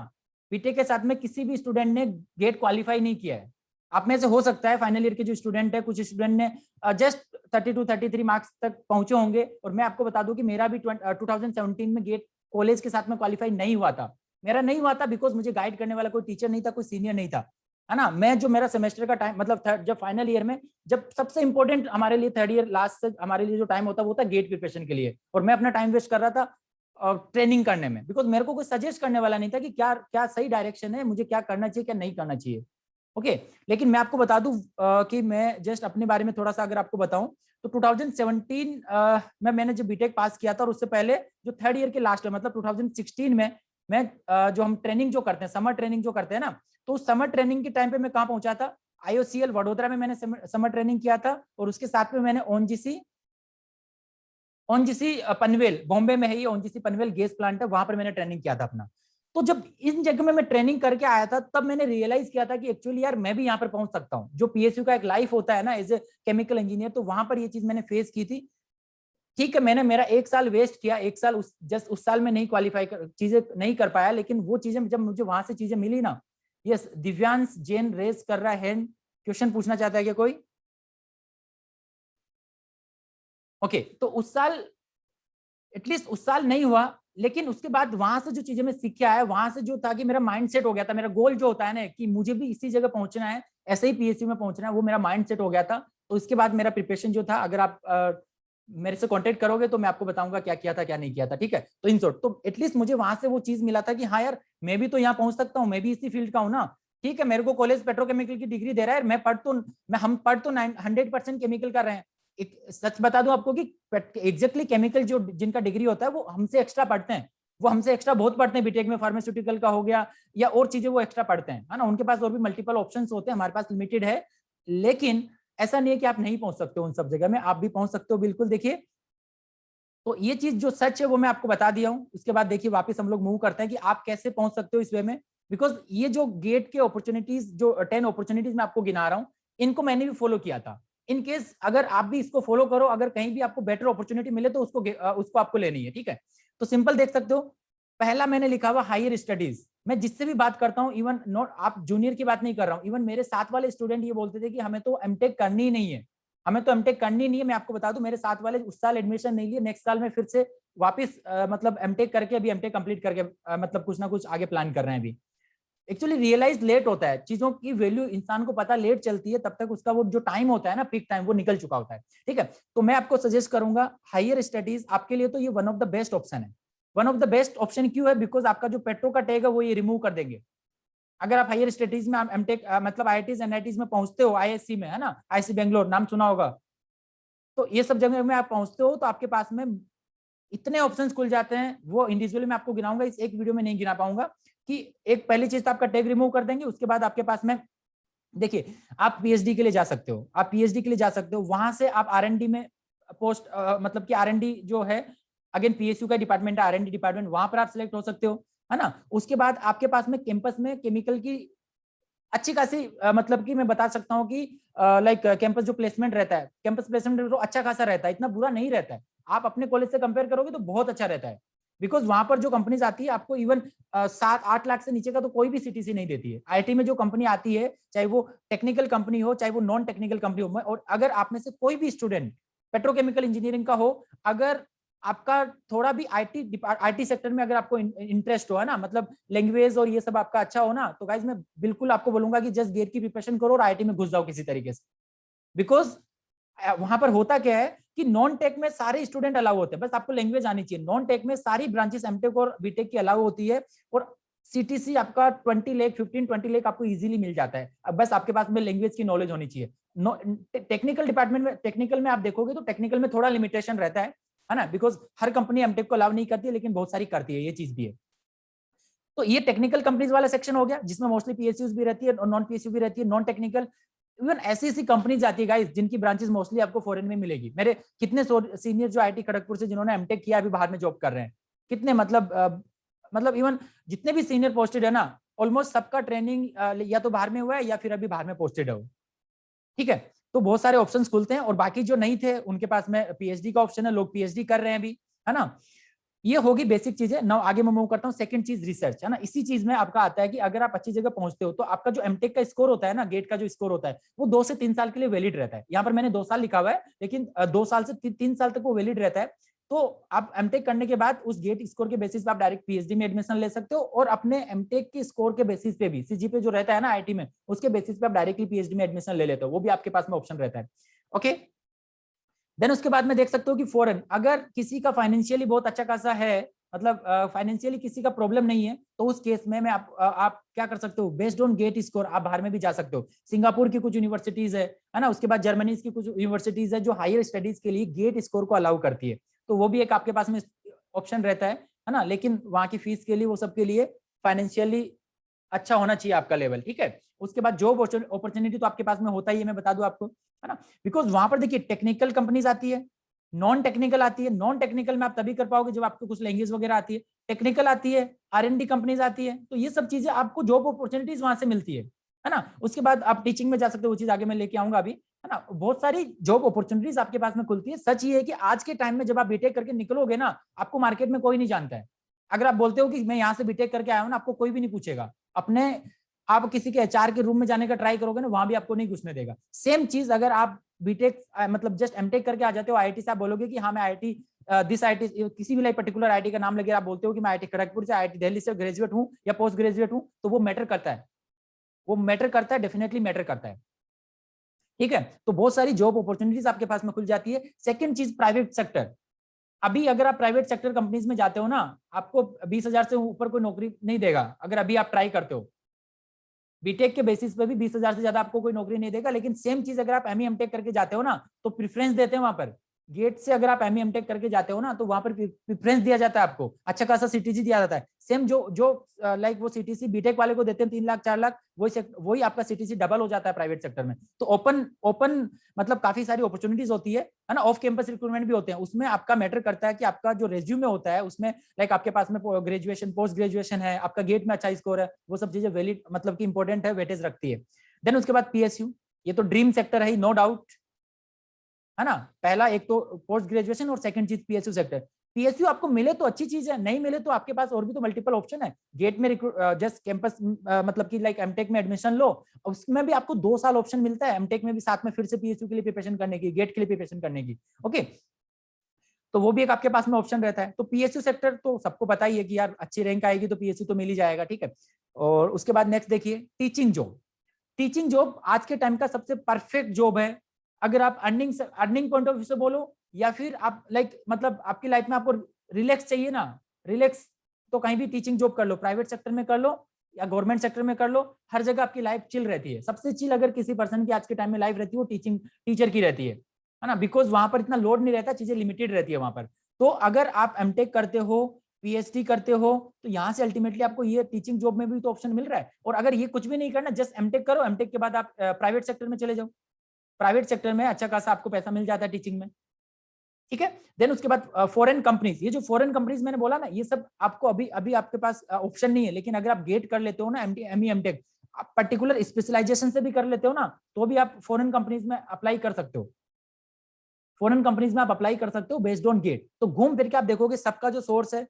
बीटेक के साथ में किसी भी स्टूडेंट ने गेट क्वालिफाई नहीं किया है। आप में से हो सकता है फाइनल ईयर के जो स्टूडेंट है, कुछ स्टूडेंट ने जस्ट 32-33 मार्क्स तक पहुंचे होंगे, और मैं आपको बता दूं कि मेरा भी 2017 में गेट कॉलेज के साथ में क्वालिफाई नहीं हुआ था। मेरा नहीं हुआ था बिकॉज मुझे गाइड करने वाला कोई टीचर नहीं था, कोई सीनियर नहीं था, है ना। मैं जो मेरा सेमेस्टर का टाइम मतलब जब फाइनल ईयर में जब सबसे इंपॉर्टेंट हमारे लिए थर्ड ईयर लास्ट से हमारे लिए जो टाइम होता है वो था गेट प्रिपरेशन के लिए, और मैं अपना टाइम वेस्ट कर रहा था ट्रेनिंग करने में, बिकॉज मेरे को कोई सजेस्ट करने वाला नहीं था कि क्या क्या सही डायरेक्शन है, मुझे क्या करना चाहिए क्या नहीं करना चाहिए। ओके, लेकिन मैं आपको बता दूं कि मैं जस्ट अपने बारे में थोड़ा सा अगर आपको बताऊं तो 2017 में मैंने जब बीटेक पास किया था, और उससे पहले जो थर्ड ईयर के लास्ट में मतलब 2016 में मैं जो हम ट्रेनिंग जो करते हैं समर ट्रेनिंग जो करते हैं ना, तो उस समर ट्रेनिंग के टाइम पे मैं कहाँ पहुंचा था, आईओसीएल वडोदरा में मैंने समर ट्रेनिंग किया था, और उसके साथ में मैंने ओनजीसी पनवेल, बॉम्बे में है ये ओनजीसी पनवेल गैस प्लांट है, वहां पर मैंने ट्रेनिंग किया था अपना। तो जब इन जगह में मैं ट्रेनिंग करके आया था तब मैंने रियलाइज किया था कि एक्चुअली यार मैं भी यहाँ पर पहुंच सकता हूँ, जो पीएसयू का एक लाइफ होता है ना एज ए केमिकल इंजीनियर, तो वहां पर ये चीज मैंने फेस की थी। ठीक है, मैंने मेरा 1 साल वेस्ट किया, 1 साल उस साल में नहीं क्वालिफाई चीजें नहीं कर पाया, लेकिन वो चीजें जब मुझे वहां से चीजें मिली ना। यस, दिव्यांश जैन रेस कर रहा है, क्वेश्चन पूछना चाहता है क्या कोई? ओके, तो उस साल एटलीस्ट उस साल नहीं हुआ, लेकिन उसके बाद वहां से जो चीजें मैं सीख के आया, वहां से जो था कि मेरा माइंड सेट हो गया था, मेरा गोल जो होता है ना कि मुझे भी इसी जगह पहुंचना है, ऐसे ही पीएसयू में पहुंचना है, वो मेरा माइंड सेट हो गया था। तो इसके बाद मेरा प्रिपरेशन जो था, अगर आप मेरे से कांटेक्ट करोगे तो मैं आपको बताऊंगा क्या किया था क्या नहीं किया था, ठीक है। तो इन शॉर्ट तो एटलीस्ट मुझे वहां से वो चीज मिला था कि हाँ यार मैं भी तो यहाँ पहुंच सकता हूँ, मैं भी इसी फील्ड का हूँ ना। ठीक है, मेरे को कॉलेज पेट्रोकेमिकल की डिग्री दे रहा है, हम पढ़ तो 100% केमिकल कर रहे हैं। एक सच बता दूं आपको कि एग्जैक्टली केमिकल जो जिनका डिग्री होता है वो हमसे एक्स्ट्रा पढ़ते हैं, वो हमसे एक्स्ट्रा बहुत पढ़ते हैं, बीटेक में फार्मास्यूटिकल का हो गया या और चीजें वो एक्स्ट्रा पढ़ते हैं, है ना। उनके पास और भी मल्टीपल ऑप्शंस होते हैं, हमारे पास लिमिटेड है। लेकिन ऐसा नहीं है कि आप नहीं पहुंच सकते हो उन सब जगह में, आप भी पहुंच सकते हो बिल्कुल। देखिए, तो ये चीज जो सच है वो मैं आपको बता दिया हूं। उसके बाद देखिए वापस हम लोग मूव करते हैं कि आप कैसे पहुंच सकते हो इस वे में, बिकॉज ये जो गेट के अपॉर्चुनिटीज जो 10 अपॉर्चुनिटीज मैं आपको गिना रहा हूं, इनको मैंने भी फॉलो किया था। इन केस अगर आप भी इसको फॉलो करो, अगर कहीं भी आपको बेटर अपॉर्चुनिटी मिले तो उसको आपको लेनी है, ठीक है। तो सिंपल देख सकते हो, पहला मैंने लिखा हुआ हायर स्टडीज। मैं जिससे भी बात करता हूं, इवन नॉट आप जूनियर की बात नहीं कर रहा हूं, इवन मेरे साथ वाले स्टूडेंट ये बोलते थे कि हमें तो एमटेक करनी ही नहीं है, हमें तो एमटेक करनी नहीं है। मैं आपको बता दूं, मेरे साथ वाले उस साल एडमिशन नहीं लिए, नेक्स्ट साल में फिर से वापस मतलब एमटेक करके अभी एमटेक कंप्लीट करके मतलब कुछ ना कुछ आगे प्लान कर रहे हैं अभी। एक्चुअली रियलाइज लेट होता है, चीजों की वैल्यू इंसान को पता लेट चलती है, तब तक उसका वो जो टाइम होता है ना पीक टाइम वो निकल चुका होता है, ठीक है। तो मैं आपको सजेस्ट करूंगा हायर स्टडीज आपके लिए, तो ये one of the best option है। One of the best option क्यों है? बिकॉज आपका जो पेट्रो का टैग है वो ये रिमूव कर देंगे। अगर आप हायर स्टडीज में एमटेक मतलब आईआईटीज एनआईटीज में पहुंचते हो, आईएससी में, है ना, आईसी बेंगलोर नाम सुना होगा, तो ये सब जगह में आप पहुंचते हो तो आपके पास में इतने ऑप्शंस खुल जाते हैं। वो इंडिविजुअली मैं आपको गिनाऊंगा, इस एक वीडियो में नहीं गिना पाऊंगा। कि एक पहली चीज तो आपका टैग रिमूव कर देंगे, उसके बाद आपके पास में देखिए आप पीएचडी के लिए जा सकते हो, आप पीएचडी के लिए जा सकते हो, वहां से आप आरएनडी में पोस्ट मतलब कि आरएनडी जो है, अगेन पीएसयू का डिपार्टमेंट है आरएनडी डिपार्टमेंट, वहां पर आप सिलेक्ट हो सकते हो, है ना। उसके बाद आपके पास में कैंपस में केमिकल की अच्छी खासी मतलब कि मैं बता सकता हूँ कि लाइक कैंपस जो प्लेसमेंट रहता है, कैंपस प्लेसमेंट तो अच्छा खासा रहता है, इतना बुरा नहीं रहता है। आप अपने कॉलेज से कंपेयर करोगे तो बहुत अच्छा रहता है, बिकॉज वहां पर जो कंपनीज आती है आपको इवन 7-8 लाख से नीचे का तो कोई भी सीटीसी नहीं देती है। आईटी में जो कंपनी आती है, चाहे वो टेक्निकल कंपनी हो चाहे वो नॉन टेक्निकल कंपनी हो, और अगर आप में से कोई भी स्टूडेंट पेट्रोकेमिकल इंजीनियरिंग का हो, अगर आपका थोड़ा भी आईटी सेक्टर में अगर आपको इंटरेस्ट हो, है ना, मतलब लैंग्वेज और ये सब आपका अच्छा हो ना, तो गाइज मैं बिल्कुल आपको बोलूंगा कि जस्ट गेट की प्रिपरेशन करो और आईटी में घुस जाओ किसी तरीके से। बिकॉज वहां पर होता क्या है कि नॉन टेक में सारे स्टूडेंट अलाउ होते हैं, बस आपको लैंग्वेज आनी चाहिए। नॉन टेक में सारी ब्रांचेस एमटेक और बीटेक की अलाउ होती है, और सीटीसी आपका 20 लाख 15-20 लाख आपको इजीली मिल जाता है। अब बस आपके पास में लैंग्वेज की नॉलेज होनी चाहिए। टेक्निकल डिपार्टमेंट में, टेक्निकल में आप देखोगे तो टेक्निकल में थोड़ा लिमिटेशन रहता है ना, बिकॉज हर कंपनी एमटेक को अलाउ नहीं करती है, लेकिन बहुत सारी करती है, ये चीज भी है। तो ये टेक्निकल कंपनीज वाला सेक्शन हो गया, जिसमें मोस्टली पीएसयूज भी रहती है और नॉन पीएसयू भी रहती है, नॉन टेक्निकल। इवन ऐसी ऐसी कंपनीज आती है गाइस जिनकी ब्रांचेस मोस्टली आपको फॉरेन में मिलेगी। मेरे कितने सीनियर जो आईटी खड़गपुर से जिन्होंने एमटेक किया अभी बाहर में जॉब कर रहे हैं, कितने मतलब इवन जितने भी सीनियर पोस्टेड है ना, ऑलमोस्ट सबका ट्रेनिंग या तो बाहर में हुआ है या फिर अभी बाहर में पोस्टेड है, ठीक है। तो बहुत सारे ऑप्शंस खुलते हैं, और बाकी जो नहीं थे उनके पास में पीएचडी का ऑप्शन है, लोग पीएचडी कर रहे हैं अभी, है ना। ये होगी बेसिक चीजें। नाउ आगे मैं मूव करता हूँ, सेकंड चीज रिसर्च, है ना। इसी चीज में आपका आता है कि अगर आप अच्छी जगह पहुंचते हो तो आपका जो एमटेक का स्कोर होता है ना, गेट का जो स्कोर होता है, वो 2 से 3 साल के लिए वैलिड रहता है। यहाँ पर मैंने 2 साल लिखा हुआ है, लेकिन 2 साल से 3 साल तक वो वैलिड रहता है। तो आप एमटेक करने के बाद उस गेट स्कोर के बेसिस पे आप डायरेक्ट पीएचडी में एडमिशन ले सकते हो, और अपने एमटेक के स्कोर के बेसिस पे भी सीजीपीए जो रहता है ना आईआईटी में, उसके बेसिस पे आप डायरेक्टली पीएचडी में एडमिशन ले लेते हो, वो भी आपके पास में ऑप्शन रहता है। ओके, देन उसके बाद में देख सकते हो कि फॉरेन, अगर किसी का फाइनेंशियली बहुत अच्छा खासा है, मतलब फाइनेंशियली किसी का प्रॉब्लम नहीं है, तो उस केस में आप क्या कर सकते हो, बेस्ड ऑन गेट स्कोर आप बाहर में भी जा सकते हो। सिंगापुर की कुछ यूनिवर्सिटीज है ना, उसके बाद जर्मनी की कुछ यूनिवर्सिटीज है जो हायर स्टडीज के लिए गेट स्कोर को अलाउ करती है, तो वो भी एक आपके पास में ऑप्शन रहता है ना। लेकिन वहां की फीस के लिए, वो सब के लिए फाइनेंशियली अच्छा होना चाहिए आपका लेवल, ठीक है। उसके बाद जॉब अपॉर्चुनिटी तो आपके पास में होता ही है, मैं बता दूं आपको, है ना। बिकॉज वहां पर देखिए टेक्निकल कंपनीज आती है, नॉन टेक्निकल आती है। नॉन टेक्निकल में आप तभी कर पाओगे जब आपको कुछ लैंग्वेज वगैरह आती है, टेक्निकल आती है, R&D कंपनीज आती है, तो ये सब चीजें आपको जॉब अपॉर्चुनिटीज वहां से मिलती है ना। उसके बाद आप टीचिंग में जा सकते हो, वो चीज आगे मैं लेके आऊंगा अभी, है ना। बहुत सारी जॉब अपॉर्चुनिटीज आपके पास में खुलती है। सच ये है कि आज के टाइम में जब आप बीटेक करके निकलोगे ना, आपको मार्केट में कोई नहीं जानता है। अगर आप बोलते हो कि मैं यहाँ से बीटेक करके आया हूँ ना, आपको कोई भी नहीं पूछेगा। अपने आप किसी के एचआर के रूम में जाने का ट्राई करोगे ना, वहां भी आपको नहीं घुसने देगा। सेम चीज अगर आप बीटेक मतलब जस्ट एमटेक करके आ जाते हो आईआईटी से, आप बोलोगे कि हाँ मैं आईआईटी दिस आईआईटी, किसी भी लाइक पर्टिकुलर आईआईटी का नाम लेकर आप बोलते हो कि मैं आईआईटी खड़गपुर से, आईआईटी दिल्ली से ग्रेजुएट हूँ या पोस्ट ग्रेजुएट हूँ, तो वो मैटर करता है, वो मैटर करता है, डेफिनेटली मैटर करता है, ठीक है। तो बहुत सारी जॉब अपॉर्चुनिटीज आपके पास में खुल जाती है। सेकंड चीज, प्राइवेट सेक्टर। अभी अगर आप प्राइवेट सेक्टर कंपनीज में जाते हो ना, आपको 20,000 से ऊपर कोई नौकरी नहीं देगा अगर अभी आप ट्राई करते हो। बीटेक के बेसिस पे भी 20,000 से ज्यादा आपको कोई नौकरी नहीं देगा। लेकिन सेम चीज अगर आप एमई एमटेक करके जाते हो ना, तो प्रेफरेंस देते हैं वहां पर। गेट से अगर आप एमई एमटेक करके जाते हो ना, तो वहां पर प्रेफरेंस दिया जाता है आपको, अच्छा खासा सीटीसी दिया जाता है। सेम जो जो लाइक वो सीटीसी बीटेक वाले को देते हैं 3 लाख 4 लाख, वही आपका सीटीसी डबल हो जाता है प्राइवेट सेक्टर में। तो ओपन ओपन मतलब काफी सारी अपॉर्चुनिटीज होती है ना। ऑफ कैंपस रिक्रूटमेंट भी होते हैं, उसमें आपका मैटर करता है कि आपका जो रेज्यूमे होता है उसमें लाइक आपके पास में ग्रेजुएशन पोस्ट ग्रेजुएशन है, आपका गेट में अच्छा स्कोर है, वो सब चीजें वैलिड मतलब कि इंपॉर्टेंट है, वेटेज रखती है। देन उसके बाद पीएसयू, ये तो ड्रीम सेक्टर है, नो डाउट, है ना। पहला एक तो पोस्ट ग्रेजुएशन, और सेकंड चीज पीएसयू सेक्टर। पीएसयू आपको मिले तो अच्छी चीज है, नहीं मिले तो आपके पास और भी तो मल्टीपल ऑप्शन है। गेट में जस्ट कैंपस मतलब कि लाइक एमटेक में एडमिशन लो, उसमें भी आपको 2 साल ऑप्शन मिलता है, एमटेक में भी साथ में फिर से पीएसयू के लिए प्रिपरेशन करने की, गेट के लिए प्रिपरेशन करने की। ओके, तो वो भी एक आपके पास में ऑप्शन रहता है। तो पीएसयू सेक्टर तो सबको पता ही है कि यार अच्छी रैंक आएगी तो पीएसयू तो मिल ही जाएगा, ठीक है। और उसके बाद नेक्स्ट देखिए, टीचिंग जॉब। टीचिंग जॉब आज के टाइम का सबसे परफेक्ट जॉब है। अगर आप अर्निंग पॉइंट ऑफ व्यू से बोलो, या फिर आप लाइक मतलब आपकी लाइफ में आपको रिलैक्स चाहिए ना, रिलैक्स, तो कहीं भी टीचिंग जॉब कर लो, प्राइवेट सेक्टर में कर लो या गवर्नमेंट सेक्टर में कर लो, हर जगह आपकी लाइफ चिल रहती है। सबसे चिल अगर किसी पर्सन की आज के टाइम में लाइफ रहती है, वो टीचर की रहती है ना। बिकॉज वहां पर इतना लोड नहीं रहता, चीजें लिमिटेड रहती है वहां पर। तो अगर आप एमटेक करते हो, पीएचडी करते हो, तो यहाँ से अल्टीमेटली आपको ये टीचिंग जॉब में भी तो ऑप्शन मिल रहा है। और अगर ये कुछ भी नहीं करना, जस्ट एमटेक करो, एमटेक के बाद आप प्राइवेट सेक्टर में चले जाओ, प्राइवेट सेक्टर में अच्छा खासा आपको पैसा मिल जाता है टीचिंग में, ठीक है। देन उसके बाद फॉरेन कंपनीज, ये जो फॉरेन कंपनीज मैंने बोला ना, ये सब आपको अभी अभी आपके पास ऑप्शन नहीं है। लेकिन अगर आप गेट कर लेते हो ना, एमई एमटेक, आप पर्टिकुलर स्पेशलाइजेशन से भी कर लेते हो ना, तो भी आप फॉरेन कंपनीज में अप्लाई कर सकते हो। फॉरेन कंपनीज में आप अप्लाई कर सकते हो बेस्ड ऑन गेट। तो घूम फिर के आप देखोगे सबका जो सोर्स है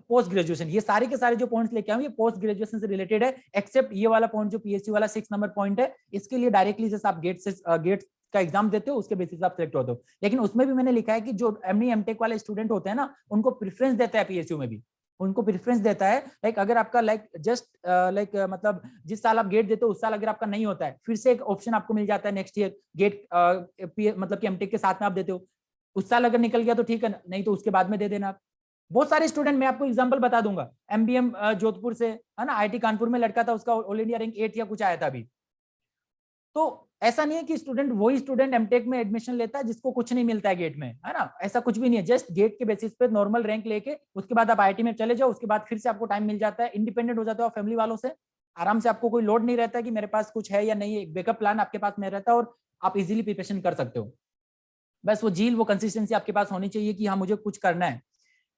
पोस्ट ग्रेजुएशन। ये सारे के सारे जो पॉइंट्स लेके आऊँ, ये पोस्ट ग्रेजुएशन से रिलेटेड है, एक्सेप्ट ये वाला पॉइंट जो पीएसयू वाला 6 नंबर पॉइंट है, इसके लिए डायरेक्टली जैसे आप गेट का एग्जाम देते हो, उसके बेसिस आप सिलेक्ट होते हो। लेकिन उसमें भी मैंने लिखा है कि जो एमई एमटेक वाले स्टूडेंट होते हैं ना, उनको प्रेफरेंस देता है पीएसयू में भी, उनको प्रेफरेंस देता है। लाइक अगर आपका लाइक जस्ट लाइक मतलब जिस साल आप गेट देते हो उस साल अगर आपका नहीं होता है, फिर से एक ऑप्शन आपको मिल जाता है नेक्स्ट ईयर गेट मतलब कि एमटेक के साथ में आप देते हो। उस साल अगर निकल गया तो ठीक है, नहीं तो उसके बाद में दे देना आप। बहुत सारे स्टूडेंट, मैं आपको एग्जांपल बता दूंगा, एमबीएम जोधपुर से, है ना, आईआईटी कानपुर में लड़का था, उसका ऑल इंडिया रैंक 8 या कुछ आया था अभी। तो ऐसा नहीं है कि स्टूडेंट वही स्टूडेंट एमटेक में एडमिशन लेता है जिसको कुछ नहीं मिलता है गेट में, है ना, ऐसा कुछ भी नहीं है। जस्ट गेट के बेसिस पे नॉर्मल रैंक लेके उसके बाद आप आईआईटी में चले जाओ, उसके बाद फिर से आपको टाइम मिल जाता है, इंडिपेंडेंट हो जाते हो फैमिली वालों से आराम से। आपको कोई लोड नहीं रहता है कि मेरे पास कुछ है या नहीं है, एक बैकअप प्लान आपके पास में रहता है और आप इजिली प्रिपरेशन कर सकते हो। बस वो जील, वो कंसिस्टेंसी आपके पास होनी चाहिए कि हाँ मुझे कुछ करना है,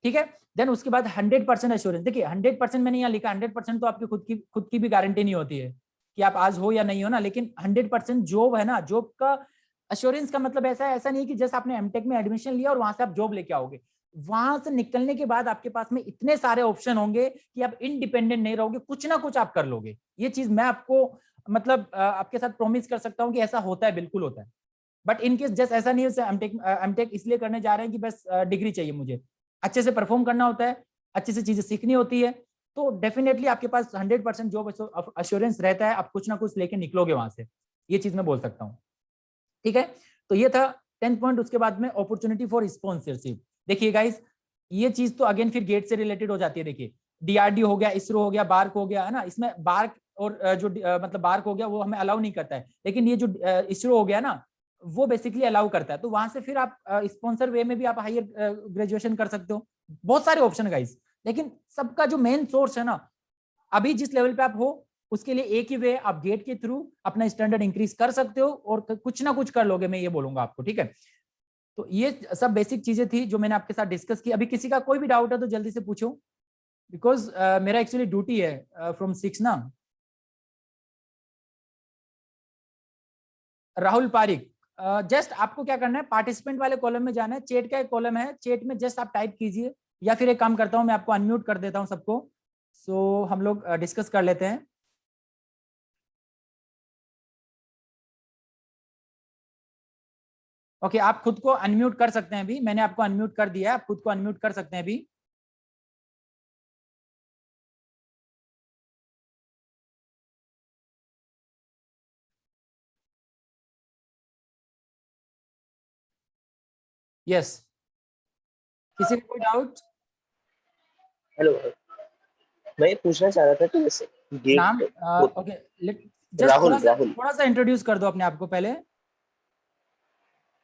ठीक है। देन उसके बाद 100% एश्योरेंस। देखिए 100% मैंने यहाँ लिखा, 100% तो आपकी खुद की भी गारंटी नहीं होती है कि आप आज हो या नहीं हो ना। लेकिन 100% जॉब है ना, जॉब का एश्योरेंस का मतलब ऐसा नहीं है कि जैसे आपने एमटेक में एडमिशन लिया और वहां से आप जॉब लेके आओगे। वहां से निकलने के बाद आपके पास में इतने सारे ऑप्शन होंगे कि आप इंडिपेंडेंट नहीं रहोगे, कुछ ना कुछ आप कर लोगे। ये चीज मैं आपको मतलब आपके साथ प्रॉमिस कर सकता हूँ कि ऐसा होता है, बिल्कुल होता है। बट इन केस जस्ट ऐसा नहीं है एमटेक इसलिए करने जा रहे हैं कि बस डिग्री चाहिए मुझे, अच्छे से परफॉर्म करना होता है, अच्छे से चीजें सीखनी होती है, तो डेफिनेटली आपके पास 100% जॉब अश्योरेंस रहता है, आप कुछ ना कुछ लेके निकलोगे वहां से, ये चीज मैं बोल सकता हूँ। ठीक है, तो ये था 10th पॉइंट। उसके बाद में अपॉर्चुनिटी फॉर स्पॉन्सरशिप। देखिए गाइस, ये चीज तो अगेन फिर गेट से रिलेटेड हो जाती है। देखिए डीआरडीओ हो गया, इसरो हो गया, बार्क हो गया, है ना, इसमें बार्क और जो मतलब बार्क हो गया वो हमें अलाउ नहीं करता है, लेकिन ये जो इसरो हो गया ना, वो बेसिकली अलाउ करता है। तो वहां से फिर आप स्पॉन्सर वे में भी आप हायर ग्रेजुएशन कर सकते हो। बहुत सारे ऑप्शन गाइस, लेकिन सबका जो मेन सोर्स है ना, अभी जिस लेवल पे आप हो उसके लिए एक ही वे, आप गेट के थ्रू अपना स्टैंडर्ड इंक्रीज कर सकते हो और कुछ ना कुछ कर लोगे, मैं ये बोलूंगा आपको। ठीक है, तो ये सब बेसिक चीजें थी जो मैंने आपके साथ डिस्कस की। अभी किसी का कोई भी डाउट है तो जल्दी से पूछो, बिकॉज मेरा एक्चुअली ड्यूटी है फ्रॉम 6 ना। राहुल पारिक, जस्ट आपको क्या करना है, पार्टिसिपेंट वाले कॉलम में जाना है, चैट का एक कॉलम है, चैट में जस्ट आप टाइप कीजिए, या फिर एक काम करता हूं मैं आपको अनम्यूट कर देता हूं सबको, सो हम लोग डिस्कस कर लेते हैं। ओके, आप खुद को अनम्यूट कर सकते हैं अभी, मैंने आपको अनम्यूट कर दिया है, आप खुद को अनम्यूट कर सकते हैं अभी। यस, किसी को कोई डाउट? हेलो, मैं ये पूछना चाह रहा था कि जैसे नाम, get okay, just Rahul Rahul थोड़ा सा इंट्रोड्यूस कर दो अपने आप को पहले।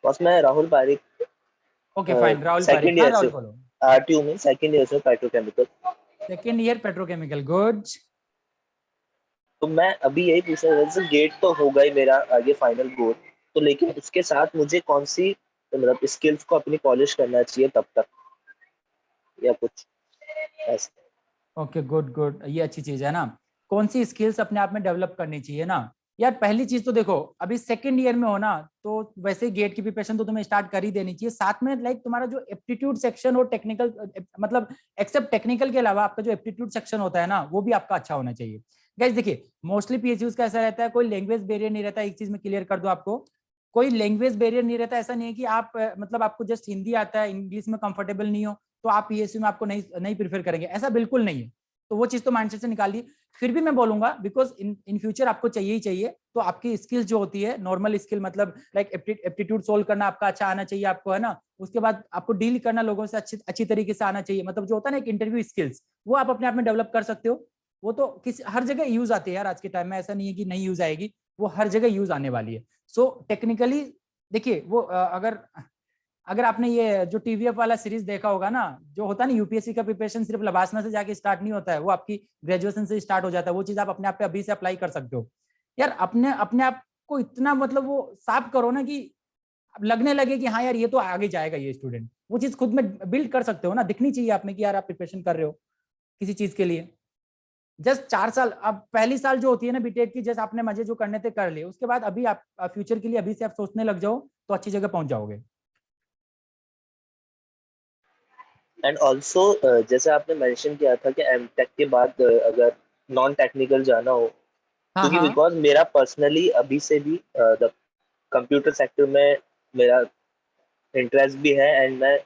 बस मैं Rahul Pareek, okay fine, Rahul Pareek, second हाँ ईयर राहुल से बोलो। आरटीयू में सेकंड ईयर से petrochemical. Second year petrochemical, good. तो मैं अभी यही पूछ रहा था, जैसे गेट तो होगा ही मेरा आगे फाइनल गोल, तो लेकिन उसके साथ मुझे कौन सी मतलब स्किल्स को अपनी पॉलिश करना चाहिए तब तक, या कुछ ऐसा? ओके गुड गुड, ये अच्छी चीज है ना, कौन सी स्किल्स अपने आप में डेवलप करनी चाहिए ना। यार पहली चीज तो देखो, अभी सेकंड ईयर में हो ना, तो वैसे गेट की प्रिपरेशन तो तुम्हें स्टार्ट कर ही देनी चाहिए, साथ में लाइक तुम्हारा जो एप्टीट्यूड सेक्शन और टेक्निकल, मतलब एक्सेप्ट टेक्निकल के अलावा आपका जो एप्टीट्यूड सेक्शन होता है ना, वो भी आपका अच्छा होना चाहिए। गाइस देखिए, मोस्टली पीएचयूज का ऐसा रहता है, कोई लैंग्वेज बैरियर नहीं रहता, एक चीज में क्लियर कर दो आपको, कोई लैंग्वेज बैरियर नहीं रहता। ऐसा नहीं है कि आप मतलब आपको जस्ट हिंदी आता है, इंग्लिश में कंफर्टेबल नहीं हो तो आप पीएसयू में आपको नहीं नहीं प्रीफर करेंगे, ऐसा बिल्कुल नहीं है। तो वो चीज तो माइंडसेट से निकाल दी। फिर भी मैं बोलूंगा बिकॉज इन फ्यूचर आपको चाहिए ही चाहिए, तो आपकी स्किल्स जो होती है नॉर्मल स्किल, मतलब लाइक एप्टीट्यूड सोल्व करना आपका अच्छा आना चाहिए आपको, है ना, उसके बाद आपको डील करना लोगों से अच्छी अच्छी तरीके से आना चाहिए, मतलब जो होता है ना एक इंटरव्यू स्किल्स, वो आप अपने आप में डेवलप कर सकते हो। वो तो किसी हर जगह यूज आती है यार आज के टाइम में, ऐसा नहीं है कि नहीं यूज आएगी, वो हर जगह यूज आने वाली है। सो टेक्निकली देखिए, वो अगर अगर आपने ये जो टीवीएफ वाला सीरीज देखा होगा ना, जो होता है ना यूपीएससी का प्रिपरेशन सिर्फ लबासना से जाके स्टार्ट नहीं होता है, वो आपकी ग्रेजुएशन से स्टार्ट हो जाता है, वो चीज आप अपने आप पे अभी से अप्लाई कर सकते हो। यार अपने अपने आप को इतना मतलब वो साफ करो ना कि अब लगने लगे कि हाँ यार ये तो आगे जाएगा ये स्टूडेंट, वो चीज खुद में बिल्ड कर सकते हो ना, दिखनी चाहिए आप में कि यार आप प्रिपरेशन कर रहे हो किसी चीज के लिए। जस्ट 4 साल, अब पहली साल जो होती है ना बीटेक की, जस्ट आपने मजे जो करने थे कर लिए, उसके बाद अभी आप फ्यूचर के लिए अभी से आप सोचने लग जाओ तो अच्छी जगह पहुंच जाओगे। एंड ऑल्सो जैसे आपने मेंशन किया था कि एमटेक के बाद अगर नॉन टेक्निकल जाना हो, हाँ क्योंकि हाँ, बिकॉज मेरा पर्सनली अभी से भी कंप्यूटर सेक्टर में मेरा इंटरेस्ट भी है, एंड मैं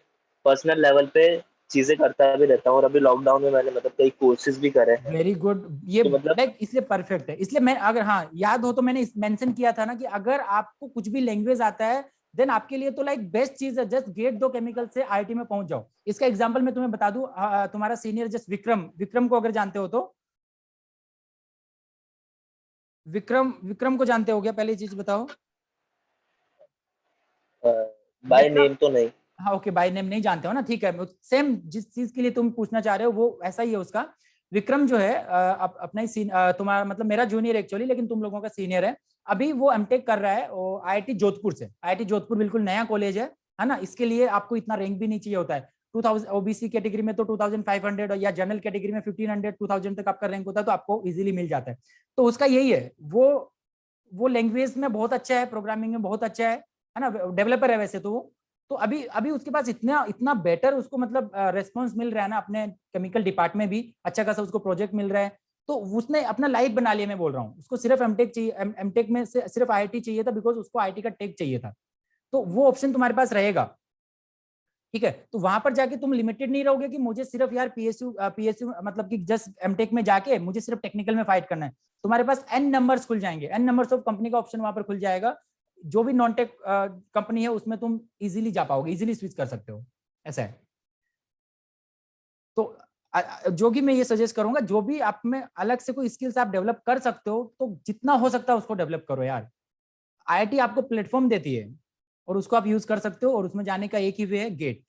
पर्सनल लेवल पे चीजें करता भी रहता हूँ, और अभी लॉकडाउन में मैंने मतलब कई कोर्सेज भी करे हैं, वेरी गुड, ये तो मतलब लाइक इसलिए परफेक्ट है। इसलिए मैं अगर हाँ याद हो तो मैंने मेंशन किया था ना कि अगर आपको कुछ भी लैंग्वेज आता है देन आपके लिए तो लाइक बेस्ट चीज है, जस्ट गेट दो केमिकल से आईटी में पहुंच जाओ। इसका एग्जांपल मैं तुम्हें बता दूं, तुम्हारा सीनियर जस्ट विक्रम, विक्रम को अगर जानते हो तो, विक्रम विक्रम को जानते हो क्या, पहली चीज बताओ। बाय विक्रम, नेम तो नहीं। हाँ ओके, बाय नेम नहीं जानते हो ना, ठीक है, सेम जिस चीज के लिए तुम पूछना चाह रहे हो वो ऐसा ही है उसका। विक्रम जो है अपना ही तुम्हारा मतलब मेरा जूनियर एक्चुअली, लेकिन तुम लोगों का सीनियर है। अभी वो एमटेक कर रहा है, वो आईआईटी जोधपुर से, आईआईटी जोधपुर बिल्कुल नया कॉलेज है ना, इसके लिए आपको इतना रैंक भी नहीं चाहिए होता है। 2000 ओबीसी कैटेगरी में तो 2500 या जनरल कैटेगरी में 1500 2000 तक आपका रैंक होता है, तो आपको इजीली मिल जाता है। तो उसका यही है, वो लैंग्वेज में बहुत अच्छा है, प्रोग्रामिंग में बहुत अच्छा है ना, डेवलपर है वैसे तो वो। तो अभी अभी उसके पास इतना इतना बेटर उसको मतलब रेस्पॉन्स मिल रहा है ना, अपने केमिकल डिपार्टमेंट में भी अच्छा खासा उसको प्रोजेक्ट मिल रहा है। तो उसने अपना लाइफ बना लिया, मैं बोल रहा हूँ, उसको सिर्फ एमटेक चाहिए, एमटेक में से सिर्फ आईआईटी चाहिए था, बिकॉज उसको आईआईटी का टेक चाहिए था। तो वो ऑप्शन तुम्हारे पास रहेगा, ठीक है। तो वहां पर जाके तुम लिमिटेड नहीं रहोगे कि मुझे सिर्फ यार पीएसयू मतलब कि जस्ट एमटेक में जाके मुझे सिर्फ टेक्निकल में फाइट करना है। तुम्हारे पास एन नंबर्स खुल जाएंगे, एन नंबर्स ऑफ कंपनी का ऑप्शन वहां पर खुल जाएगा। जो भी नॉन टेक कंपनी है उसमें तुम इजीली जा पाओगे, इजीली स्विच कर सकते हो, ऐसा है। तो जो कि मैं ये सजेस्ट करूंगा, जो भी आप में अलग से कोई स्किल्स आप डेवलप कर सकते हो तो जितना हो सकता है उसको डेवलप करो यार। आईआईटी आपको प्लेटफॉर्म देती है और उसको आप यूज कर सकते हो, और उसमें जाने का एक ही वे है, गेट।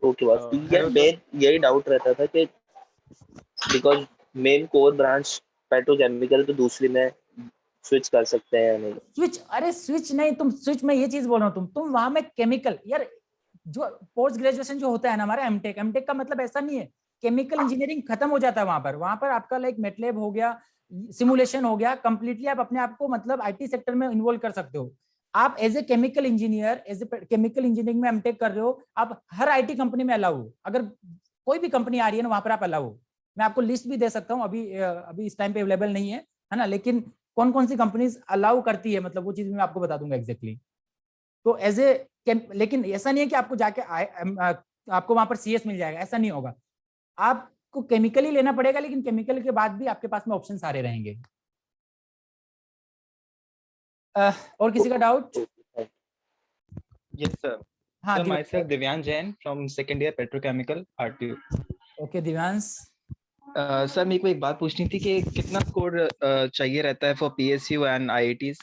ओके बस यार, हेलो सर। मेन यही डाउट रहता था कि because main core branch petrochemical, तो दूसरी में स्विच कर सकते हैं या नहीं? स्विच, अरे स्विच नहीं, तुम स्विच में ये चीज बोल रहा हूँ, तुम वहां में केमिकल यार, जो पोस्ट ग्रेजुएशन जो होता है ना हमारा एमटेक, एमटेक का मतलब ऐसा नहीं है केमिकल इंजीनियरिंग खत्म हो जाता है वहां पर आपका लाइक मेटलैब हो गया, सिमुलेशन हो गया, कंप्लीटली आप अपने आप को मतलब आईटी सेक्टर में इन्वॉल्व कर सकते हो। आप as a chemical engineer, as a chemical engineering में एमटेक कर रहे हो, आप हर आईटी कंपनी में अलाउ हो। अगर कोई भी कंपनी आ रही है ना वहां पर आप अलाउ हो। मैं आपको लिस्ट भी दे सकता हूँ, अभी अभी इस टाइम पे अवेलेबल नहीं है ना, लेकिन कौन कौन सी कंपनीज अलाउ करती है मतलब वो चीज मैं आपको बता दूंगा एग्जैक्टली। तो एज ए, लेकिन ऐसा नहीं है कि आपको जाके आपको वहां पर सीएस मिल जाएगा, ऐसा नहीं होगा। आपको केमिकल ही लेना पड़ेगा, लेकिन केमिकल के बाद भी आपके पास में ऑप्शन सारे रहेंगे। और किसी का डाउट? Yes sir. हाँ sir my Divyansh. Self Divyansh Jain from second year petrochemical RTU. Okay Divyansh. Sir मेरे को एक बात पूछनी थी कि कितना स्कोर चाहिए रहता है फॉर पीएसयू एंड आईआईटीज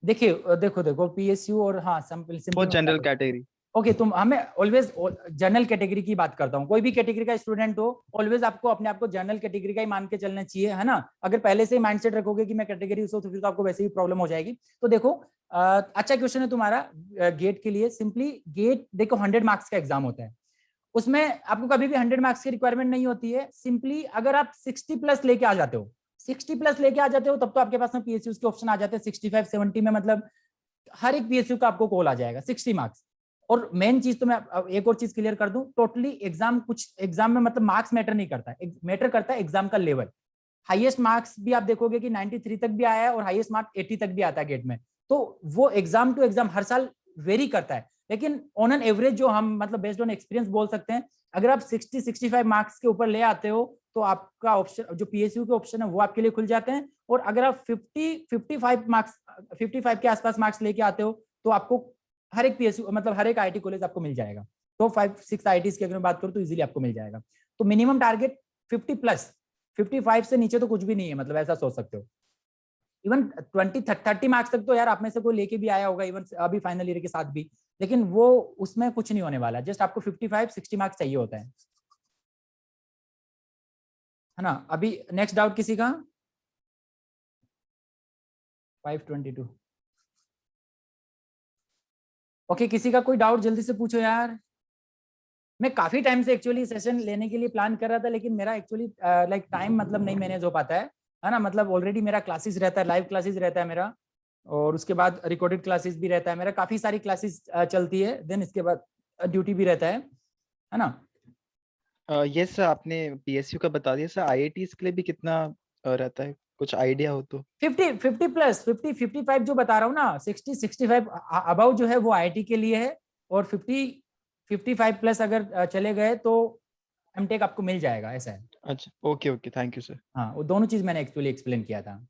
देखिए देखो देखो पीएसयू और हाँ simple for simple general category? Okay, तुम हमें ऑलवेज जनरल कैटेगरी की बात करता हूँ। कोई भी कैटेगरी का स्टूडेंट हो, ऑलवेज आपको अपने आप को जनरल कैटेगरी का ही मान के चलना चाहिए, है ना। अगर पहले से ही माइंडसेट रखोगे कि मैं कैटेगरी हूँ तो फिर तो आपको वैसे ही प्रॉब्लम हो जाएगी। तो देखो अच्छा क्वेश्चन है तुम्हारा गेट के लिए। सिंपली गेट देखो 100 मार्क्स का एग्जाम होता है, उसमें आपको कभी भी 100 मार्क्स की रिक्वायरमेंट नहीं होती है। सिंपली अगर आप 60 प्लस लेके आ जाते हो, 60 प्लस लेके आ जाते हो, तब तो आपके पास में पीएसयू के ऑप्शन आ जाते हैं 65-70 में, मतलब हर एक पीएसयू का आपको कॉल आ जाएगा 60 मार्क्स। और मेन चीज तो मैं एक और चीज क्लियर कर दूं, टोटली एग्जाम, कुछ एग्जाम में मतलब मार्क्स मैटर नहीं करता है, मैटर करता है एग्जाम का लेवल। हाईएस्ट मार्क्स भी आप देखोगे कि 93 तक भी आया है और हाईएस्ट मार्क्स 80 तक भी आता है गेट में। तो वो एग्जाम टू एग्जाम हर साल वेरी करता है, लेकिन ऑन एन एवरेज जो हम मतलब बेस्ड ऑन एक्सपीरियंस बोल सकते हैं, अगर आप 60-65 मार्क्स के ऊपर ले आते हो तो आपका ऑप्शन, जो पीएसयू के ऑप्शन है वो आपके लिए खुल जाते हैं। और अगर आप 55 मार्क्स, 55 के आसपास मार्क्स लेके आते हो तो आपको हर एक पीएसयू मतलब हर एक आईटी कॉलेज आपको मिल जाएगा। तो 5-6 आईटीज की अगर मैं बात करूं तो इजीली आपको मिल जाएगा। तो मिनिमम टारगेट 50 प्लस, 55 से नीचे तो कुछ भी नहीं है, मतलब ऐसा सोच सकते हो। इवन 20-30 मार्क्स तक तो यार आप में से कोई लेके भी आया होगा, इवन अभी फाइनल ईयर के साथ भी, लेकिन वो उसमें कुछ नहीं होने वाला। जस्ट आपको 55-60 मार्क्स चाहिए होता है ना। अभी नेक्स्ट डाउट किसी का? 522 ओके, किसी का कोई डाउट जल्दी से पूछो यार। मैं काफी टाइम से एक्चुअली सेशन लेने के लिए प्लान कर रहा था, लेकिन मेरा एक्चुअली लाइक टाइम मतलब नहीं मैनेज हो पाता है ना। मतलब ऑलरेडी मेरा क्लासेस रहता है, लाइव क्लासेस रहता है मेरा, और उसके बाद रिकॉर्डेड क्लासेस भी रहता है मेरा, काफी सारी क्लासेस चलती है, देन इसके बाद ड्यूटी भी रहता है ना। यस सर, आपने पीएसयू का बता दिया सर। आईआईटीज के लिए भी कितना रहता है, कुछ आइडिया हो तो? 50 प्लस 55 जो बता रहा हूँ ना, 60-65 अबाउ जो है वो आईआईटी के लिए है, और 55 प्लस अगर चले गए तो एमटेक आपको मिल जाएगा, ऐसा है। अच्छा, okay okay, thank you sir. हाँ, वो दोनों चीज मैंने एक्चुअली एक्सप्लेन किया था।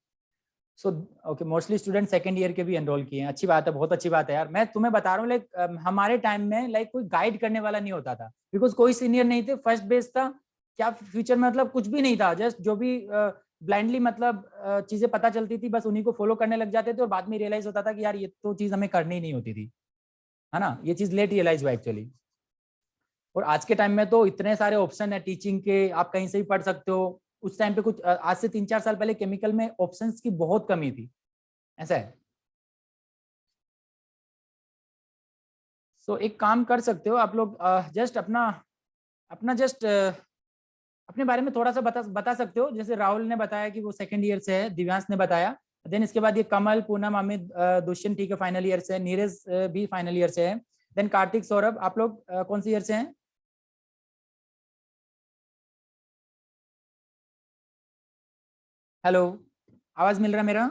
So okay, mostly student second year के भी एनरोल किए हैं, अच्छी बात है, बहुत अच्छी बात है यार। मैं तुम्हें बता रहा हूँ लाइक हमारे टाइम में लाइक कोई गाइड करने वाला नहीं होता था, बिकॉज कोई सीनियर नहीं थे, फर्स्ट बेस था, क्या फ्यूचर में मतलब कुछ भी नहीं था, जस्ट जो भी ब्लाइंडली मतलब चीजें पता चलती थी बस उन्हीं को फॉलो करने लग जाते थे, और बाद में रियलाइज होता था कि यार ये तो चीज हमें करनी ही नहीं होती थी, है ना। ये चीज लेट रियलाइज हुआ एक्चुअली। और आज के टाइम में तो इतने सारे ऑप्शन है टीचिंग के, आप कहीं से भी पढ़ सकते हो। उस टाइम पे कुछ आज से 3-4 साल पहले केमिकल में ऑप्शंस की बहुत कमी थी, ऐसा है। सो एक काम कर सकते हो आप लोग, जस्ट अपना अपना जस्ट अपने बारे में थोड़ा सा बता सकते हो। जैसे राहुल ने बताया कि वो सेकंड ईयर से है, दिव्यांश ने बताया, देन इसके बाद ये कमल, पूनम, अमित, दुष्यंत ठीक है फाइनल ईयर से है, नीरज भी फाइनल ईयर से है, देन कार्तिक, सौरभ, आप लोग कौन सी ईयर से हैं? हेलो, आवाज मिल रहा है मेरा?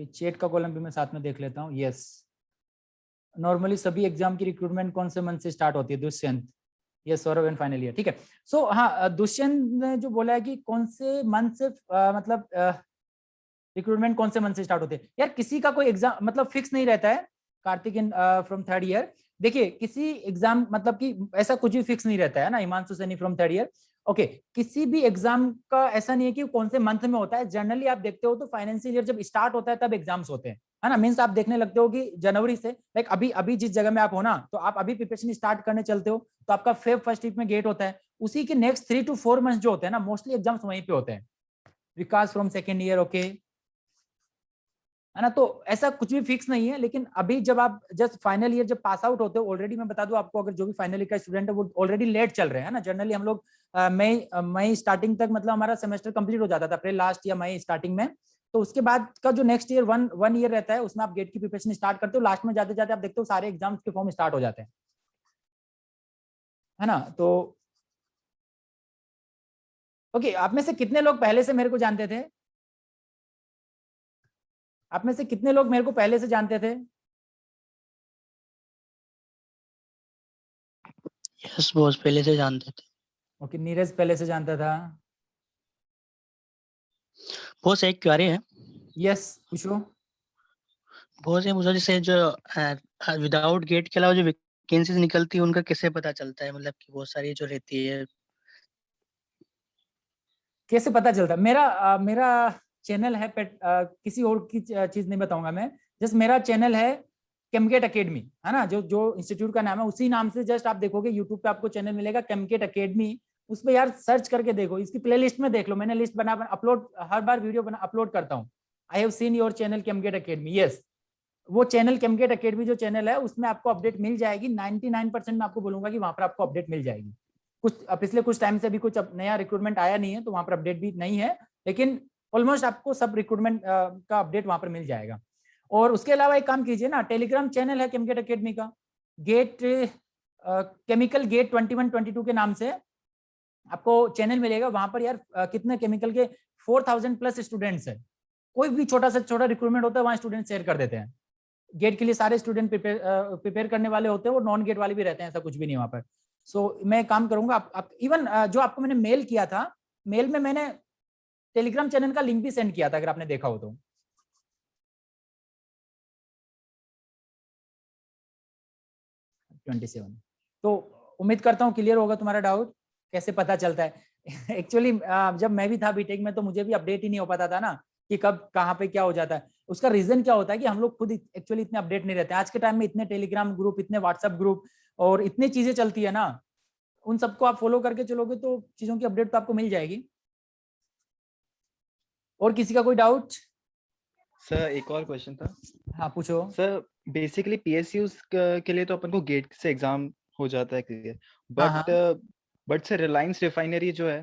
कि चैट का कॉलम भी मैं साथ में देख लेता हूँ। यस, नॉर्मली सभी एग्जाम की रिक्रूटमेंट कौन से मंथ से स्टार्ट होती है? Dushyant, yes, Saurabh and final year, ठीक है। सो हाँ, दुष्यंत ने जो बोला है कि कौन से मंथ से मतलब रिक्रूटमेंट कौन से मंथ से स्टार्ट होते हैं, यार किसी का कोई एग्जाम मतलब फिक्स नहीं रहता है। Kartik in from third year, देखिए किसी एग्जाम मतलब कि ऐसा कुछ भी फिक्स नहीं रहता है ना। Himanshu Saini from third year, okay, किसी भी एग्जाम का ऐसा नहीं है कि कौन से मंथ में होता है। जनरली आप देखते हो तो फाइनेंशियल ईयर जब स्टार्ट होता है तब एग्जाम्स होते हैं, है ना। मीन्स आप देखने लगते हो कि जनवरी से, लाइक अभी अभी जिस जगह में आप हो ना, तो आप अभी प्रिपरेशन स्टार्ट करने चलते हो तो आपका फेब फर्स्ट वीक में गेट होता है। उसी के नेक्स्ट 3 to 4 मंथ जो होते हैं ना, मोस्टली एग्जाम्स वहीं पे होते हैं। विकास फ्रॉम सेकेंड ईयर, ओके, है ना। तो ऐसा कुछ भी फिक्स नहीं है, लेकिन अभी जब आप जस्ट फाइनल ईयर जब पास आउट होते हो, ऑलरेडी मैं बता दूं आपको, अगर जो भी फाइनल ईयर का स्टूडेंट है वो ऑलरेडी लेट चल रहे हैं ना। जनरली हम लोग मई स्टार्टिंग तक मतलब हमारा सेमेस्टर कंप्लीट हो जाता था, अप्रैल लास्ट या मई स्टार्टिंग में। तो उसके बाद का जो नेक्स्ट ईयर वन ईयर रहता है, उसमें आप गेट की प्रिपरेशन स्टार्ट करते हो। लास्ट में जाते जाते आप देखते हो सारे एग्जाम्स के फॉर्म स्टार्ट हो जाते हैं, है ना। तो ओके, आप में से कितने लोग पहले से मेरे को जानते थे? आप में से कितने लोग मेरे को पहले से जानते थे? यस बॉस, पहले से जानते थे। ओके, नीरज पहले से जानता था। बॉस एक क्वेरी है। यस, पूछो। बॉस ये मुझे जैसे जो विदाउट गेट के अलावा जो वैकेंसीज निकलती है उनका कैसे पता चलता है, मतलब कि बहुत सारी जो रहती है। कैसे पता चलता है? मेरा चैनल है किसी और की चीज नहीं बताऊंगा मैं। जस्ट मेरा चैनल है केमकेट अकेडमी, है ना। जो जो इंस्टीट्यूट का नाम है उसी नाम से जस्ट आप देखोगे यूट्यूब पे आपको चैनल मिलेगा केमकेट अकेडमी। उस पर यार सर्च करके देखो, इसकी प्लेलिस्ट में देख लो, मैंने लिस्ट बना अपलोड, हर बार वीडियो बना अपलोड करता हूँ। I have seen your channel Chemcat Academy, yes. वो चैनल केमकेट अकेडमी जो चैनल है उसमें आपको अपडेट मिल जाएगी। 99% मैं आपको बोलूंगा कि वहां पर आपको अपडेट मिल जाएगी। कुछ पिछले कुछ टाइम से भी कुछ नया रिक्रूटमेंट आया नहीं है तो वहां पर अपडेट भी नहीं है, लेकिन ऑलमोस्ट आपको सब रिक्रूटमेंट का अपडेट वहां पर मिल जाएगा। और उसके अलावा एक काम कीजिए ना, टेलीग्राम चैनल है केमकेट अकेडमी का, गेट केमिकल गेट 21-22 के नाम से आपको चैनल मिलेगा। वहां पर यार कितने केमिकल के 4000 प्लस स्टूडेंट्स है। कोई भी छोटा से छोटा रिक्रूटमेंट होता है वहां स्टूडेंट शेयर कर देते हैं। गेट के लिए सारे स्टूडेंट प्रिपेयर करने वाले होते हैं, वो नॉन गेट वाले भी रहते हैं, ऐसा कुछ भी नहीं वहां पर। सो मैं काम करूंगा, आप इवन जो आपको मैंने मेल किया था, मेल में मैंने टेलीग्राम चैनल का लिंक भी सेंड किया था, अगर आपने देखा हो तो। तो उम्मीद करता हूँ क्लियर होगा तुम्हारा डाउट, कैसे पता चलता है। एक्चुअली जब मैं भी था बीटेक में तो मुझे भी अपडेट ही नहीं हो पाता था ना, कि कब कहाँ पे क्या हो जाता है। उसका रीजन क्या होता है कि हम लोग खुद एक्चुअली इतने अपडेट नहीं रहते। आज के टाइम में इतने टेलीग्राम ग्रुप, इतने व्हाट्सएप ग्रुप और इतनी चीजें चलती है ना, उन सबको आप फॉलो करके चलोगे तो चीजों की अपडेट तो आपको मिल जाएगी। और किसी का कोई डाउट? सर एक और क्वेश्चन था। हाँ, पूछो। सर बेसिकली पीएसयूज के लिए तो अपन को गेट से एग्जाम हो जाता है क्लियर, हाँ बट हाँ बट सर रिलायंस रिफाइनरी जो है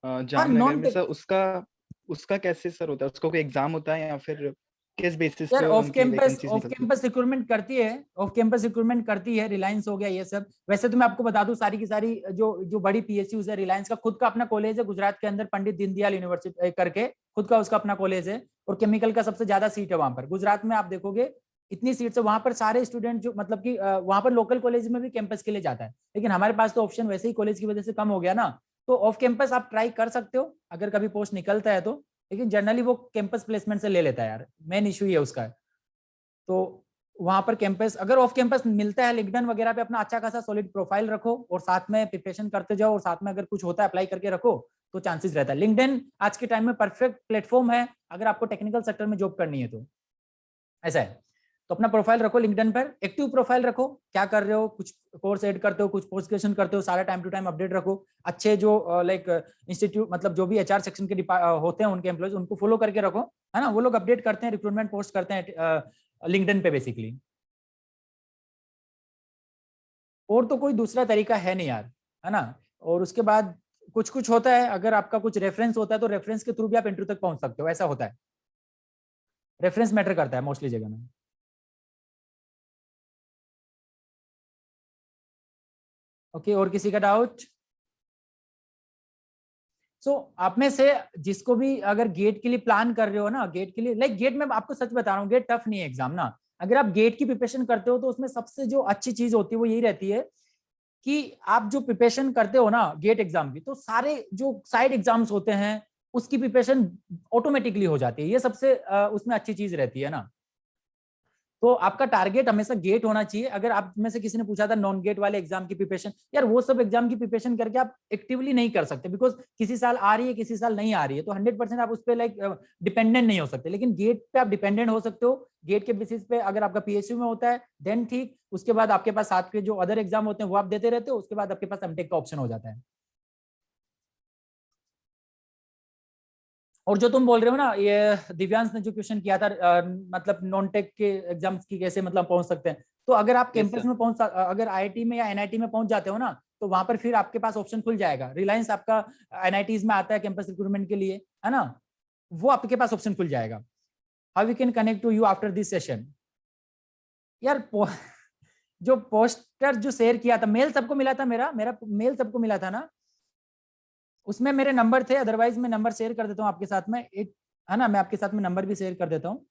हाँ, जामनगर नॉन में, सर उसका उसका कैसे सर होता है? उसको कोई एग्जाम होता है या फिर किस बेसिस यार पे उनकी वैकेंसीज ऑफ निकलती है? कैंपस रिक्रूटमेंट करती है, ऑफ कैंपस रिक्रूटमेंट करती है, रिलायंस हो गया ये सब। वैसे तो मैं आपको बता दूं, सारी की सारी जो जो बड़ी पीएसयूज है, रिलायंस का खुद का अपना कॉलेज है गुजरात के अंदर, पंडित दीनदयाल यूनिवर्सिटी करके खुद का उसका अपना कॉलेज है। और केमिकल का सबसे ज्यादा सीट है वहां पर गुजरात में, आप देखोगे इतनी सीट्स है वहां पर। सारे स्टूडेंट जो मतलब कि वहां पर लोकल कॉलेज में भी कैंपस के लिए जाता है, लेकिन हमारे पास तो ऑप्शन वैसे ही कॉलेज की वजह से कम हो गया ना। तो ऑफ कैंपस आप ट्राई कर सकते हो अगर कभी पोस्ट निकलता है तो, लेकिन जनरली वो कैंपस प्लेसमेंट से ले लेता है यार, मेन इशू ही है उसका। तो वहां पर कैंपस, अगर ऑफ कैंपस मिलता है, लिंक्डइन वगैरह पे अपना अच्छा खासा सॉलिड प्रोफाइल रखो और साथ में प्रिपरेशन करते जाओ, और साथ में अगर कुछ होता है अप्लाई करके रखो तो चांसेस रहता है। लिंक्डइन आज के टाइम में परफेक्ट प्लेटफॉर्म है अगर आपको टेक्निकल सेक्टर में जॉब करनी है तो, ऐसा है। तो अपना प्रोफाइल रखो लिंक्डइन पर, एक्टिव प्रोफाइल रखो, क्या कर रहे हो, कुछ कोर्स ऐड करते हो, कुछ पोस्ट ग्रेजुएशन करते हो, सारा टाइम टू टाइम अपडेट रखो। अच्छे जो लाइक इंस्टीट्यूट मतलब जो भी एचआर सेक्शन के होते हैं उनके एम्प्लॉयज, उनको फॉलो करके रखो, है ना। वो लोग अपडेट करते हैं, रिक्रूटमेंट पोस्ट करते हैं लिंक्डइन पे बेसिकली। और तो कोई दूसरा तरीका है नहीं यार, है ना। और उसके बाद कुछ कुछ होता है, अगर आपका कुछ रेफरेंस होता है तो रेफरेंस के थ्रू भी आप इंटरव्यू तक पहुंच सकते हो, ऐसा होता है। रेफरेंस मैटर करता है मोस्टली जगह में। ओके, और किसी का डाउट? सो आप में से जिसको भी अगर गेट के लिए प्लान कर रहे हो ना, गेट के लिए लाइक गेट में आपको सच बता रहा हूँ, गेट टफ नहीं है एग्जाम ना। अगर आप गेट की प्रिपरेशन करते हो तो उसमें सबसे जो अच्छी चीज होती है वो यही रहती है कि आप जो प्रिपरेशन करते हो ना गेट एग्जाम की, तो सारे जो साइड एग्जाम्स होते हैं उसकी प्रिपरेशन ऑटोमेटिकली हो जाती है। ये सबसे उसमें अच्छी चीज रहती है ना। तो आपका टारगेट हमेशा गेट होना चाहिए। अगर आप में से किसी ने पूछा था नॉन गेट वाले एग्जाम की प्रिपरेशन, यार वो सब एग्जाम की प्रिपरेशन करके आप एक्टिवली नहीं कर सकते, बिकॉज किसी साल आ रही है किसी साल नहीं आ रही है, तो 100% आप उस पर लाइक डिपेंडेंट नहीं हो सकते। लेकिन गेट पे आप डिपेंडेंट हो सकते हो। गेट के बेसिस पे अगर आपका पीएसयू में होता है देन ठीक, उसके बाद आपके पास साथ के जो अदर एग्जाम होते हैं वो आप देते रहते हो, उसके बाद आपके पास एमटेक का ऑप्शन हो जाता है। और जो तुम बोल रहे हो ना, ये दिव्यांश ने जो क्वेश्चन किया था मतलब नॉन टेक के एग्जाम्स की कैसे मतलब पहुंच सकते हैं, तो अगर आप कैंपस में अगर आईआईटी में या एनआईटी में पहुंच जाते हो ना, तो वहां पर फिर आपके पास ऑप्शन खुल जाएगा। रिलायंस आपका एनआईटीज में आता है कैंपस रिक्रूटमेंट के लिए, है ना, वो आपके पास ऑप्शन खुल जाएगा। How we can connect to you after this session. यार जो पोस्टर जो शेयर किया था, मेल सबको मिला था, मेरा मेल सबको मिला था ना, उसमें मेरे नंबर थे। अदरवाइज मैं नंबर शेयर कर देता हूँ आपके साथ में, एक है ना, मैं आपके साथ में नंबर भी शेयर कर देता हूँ।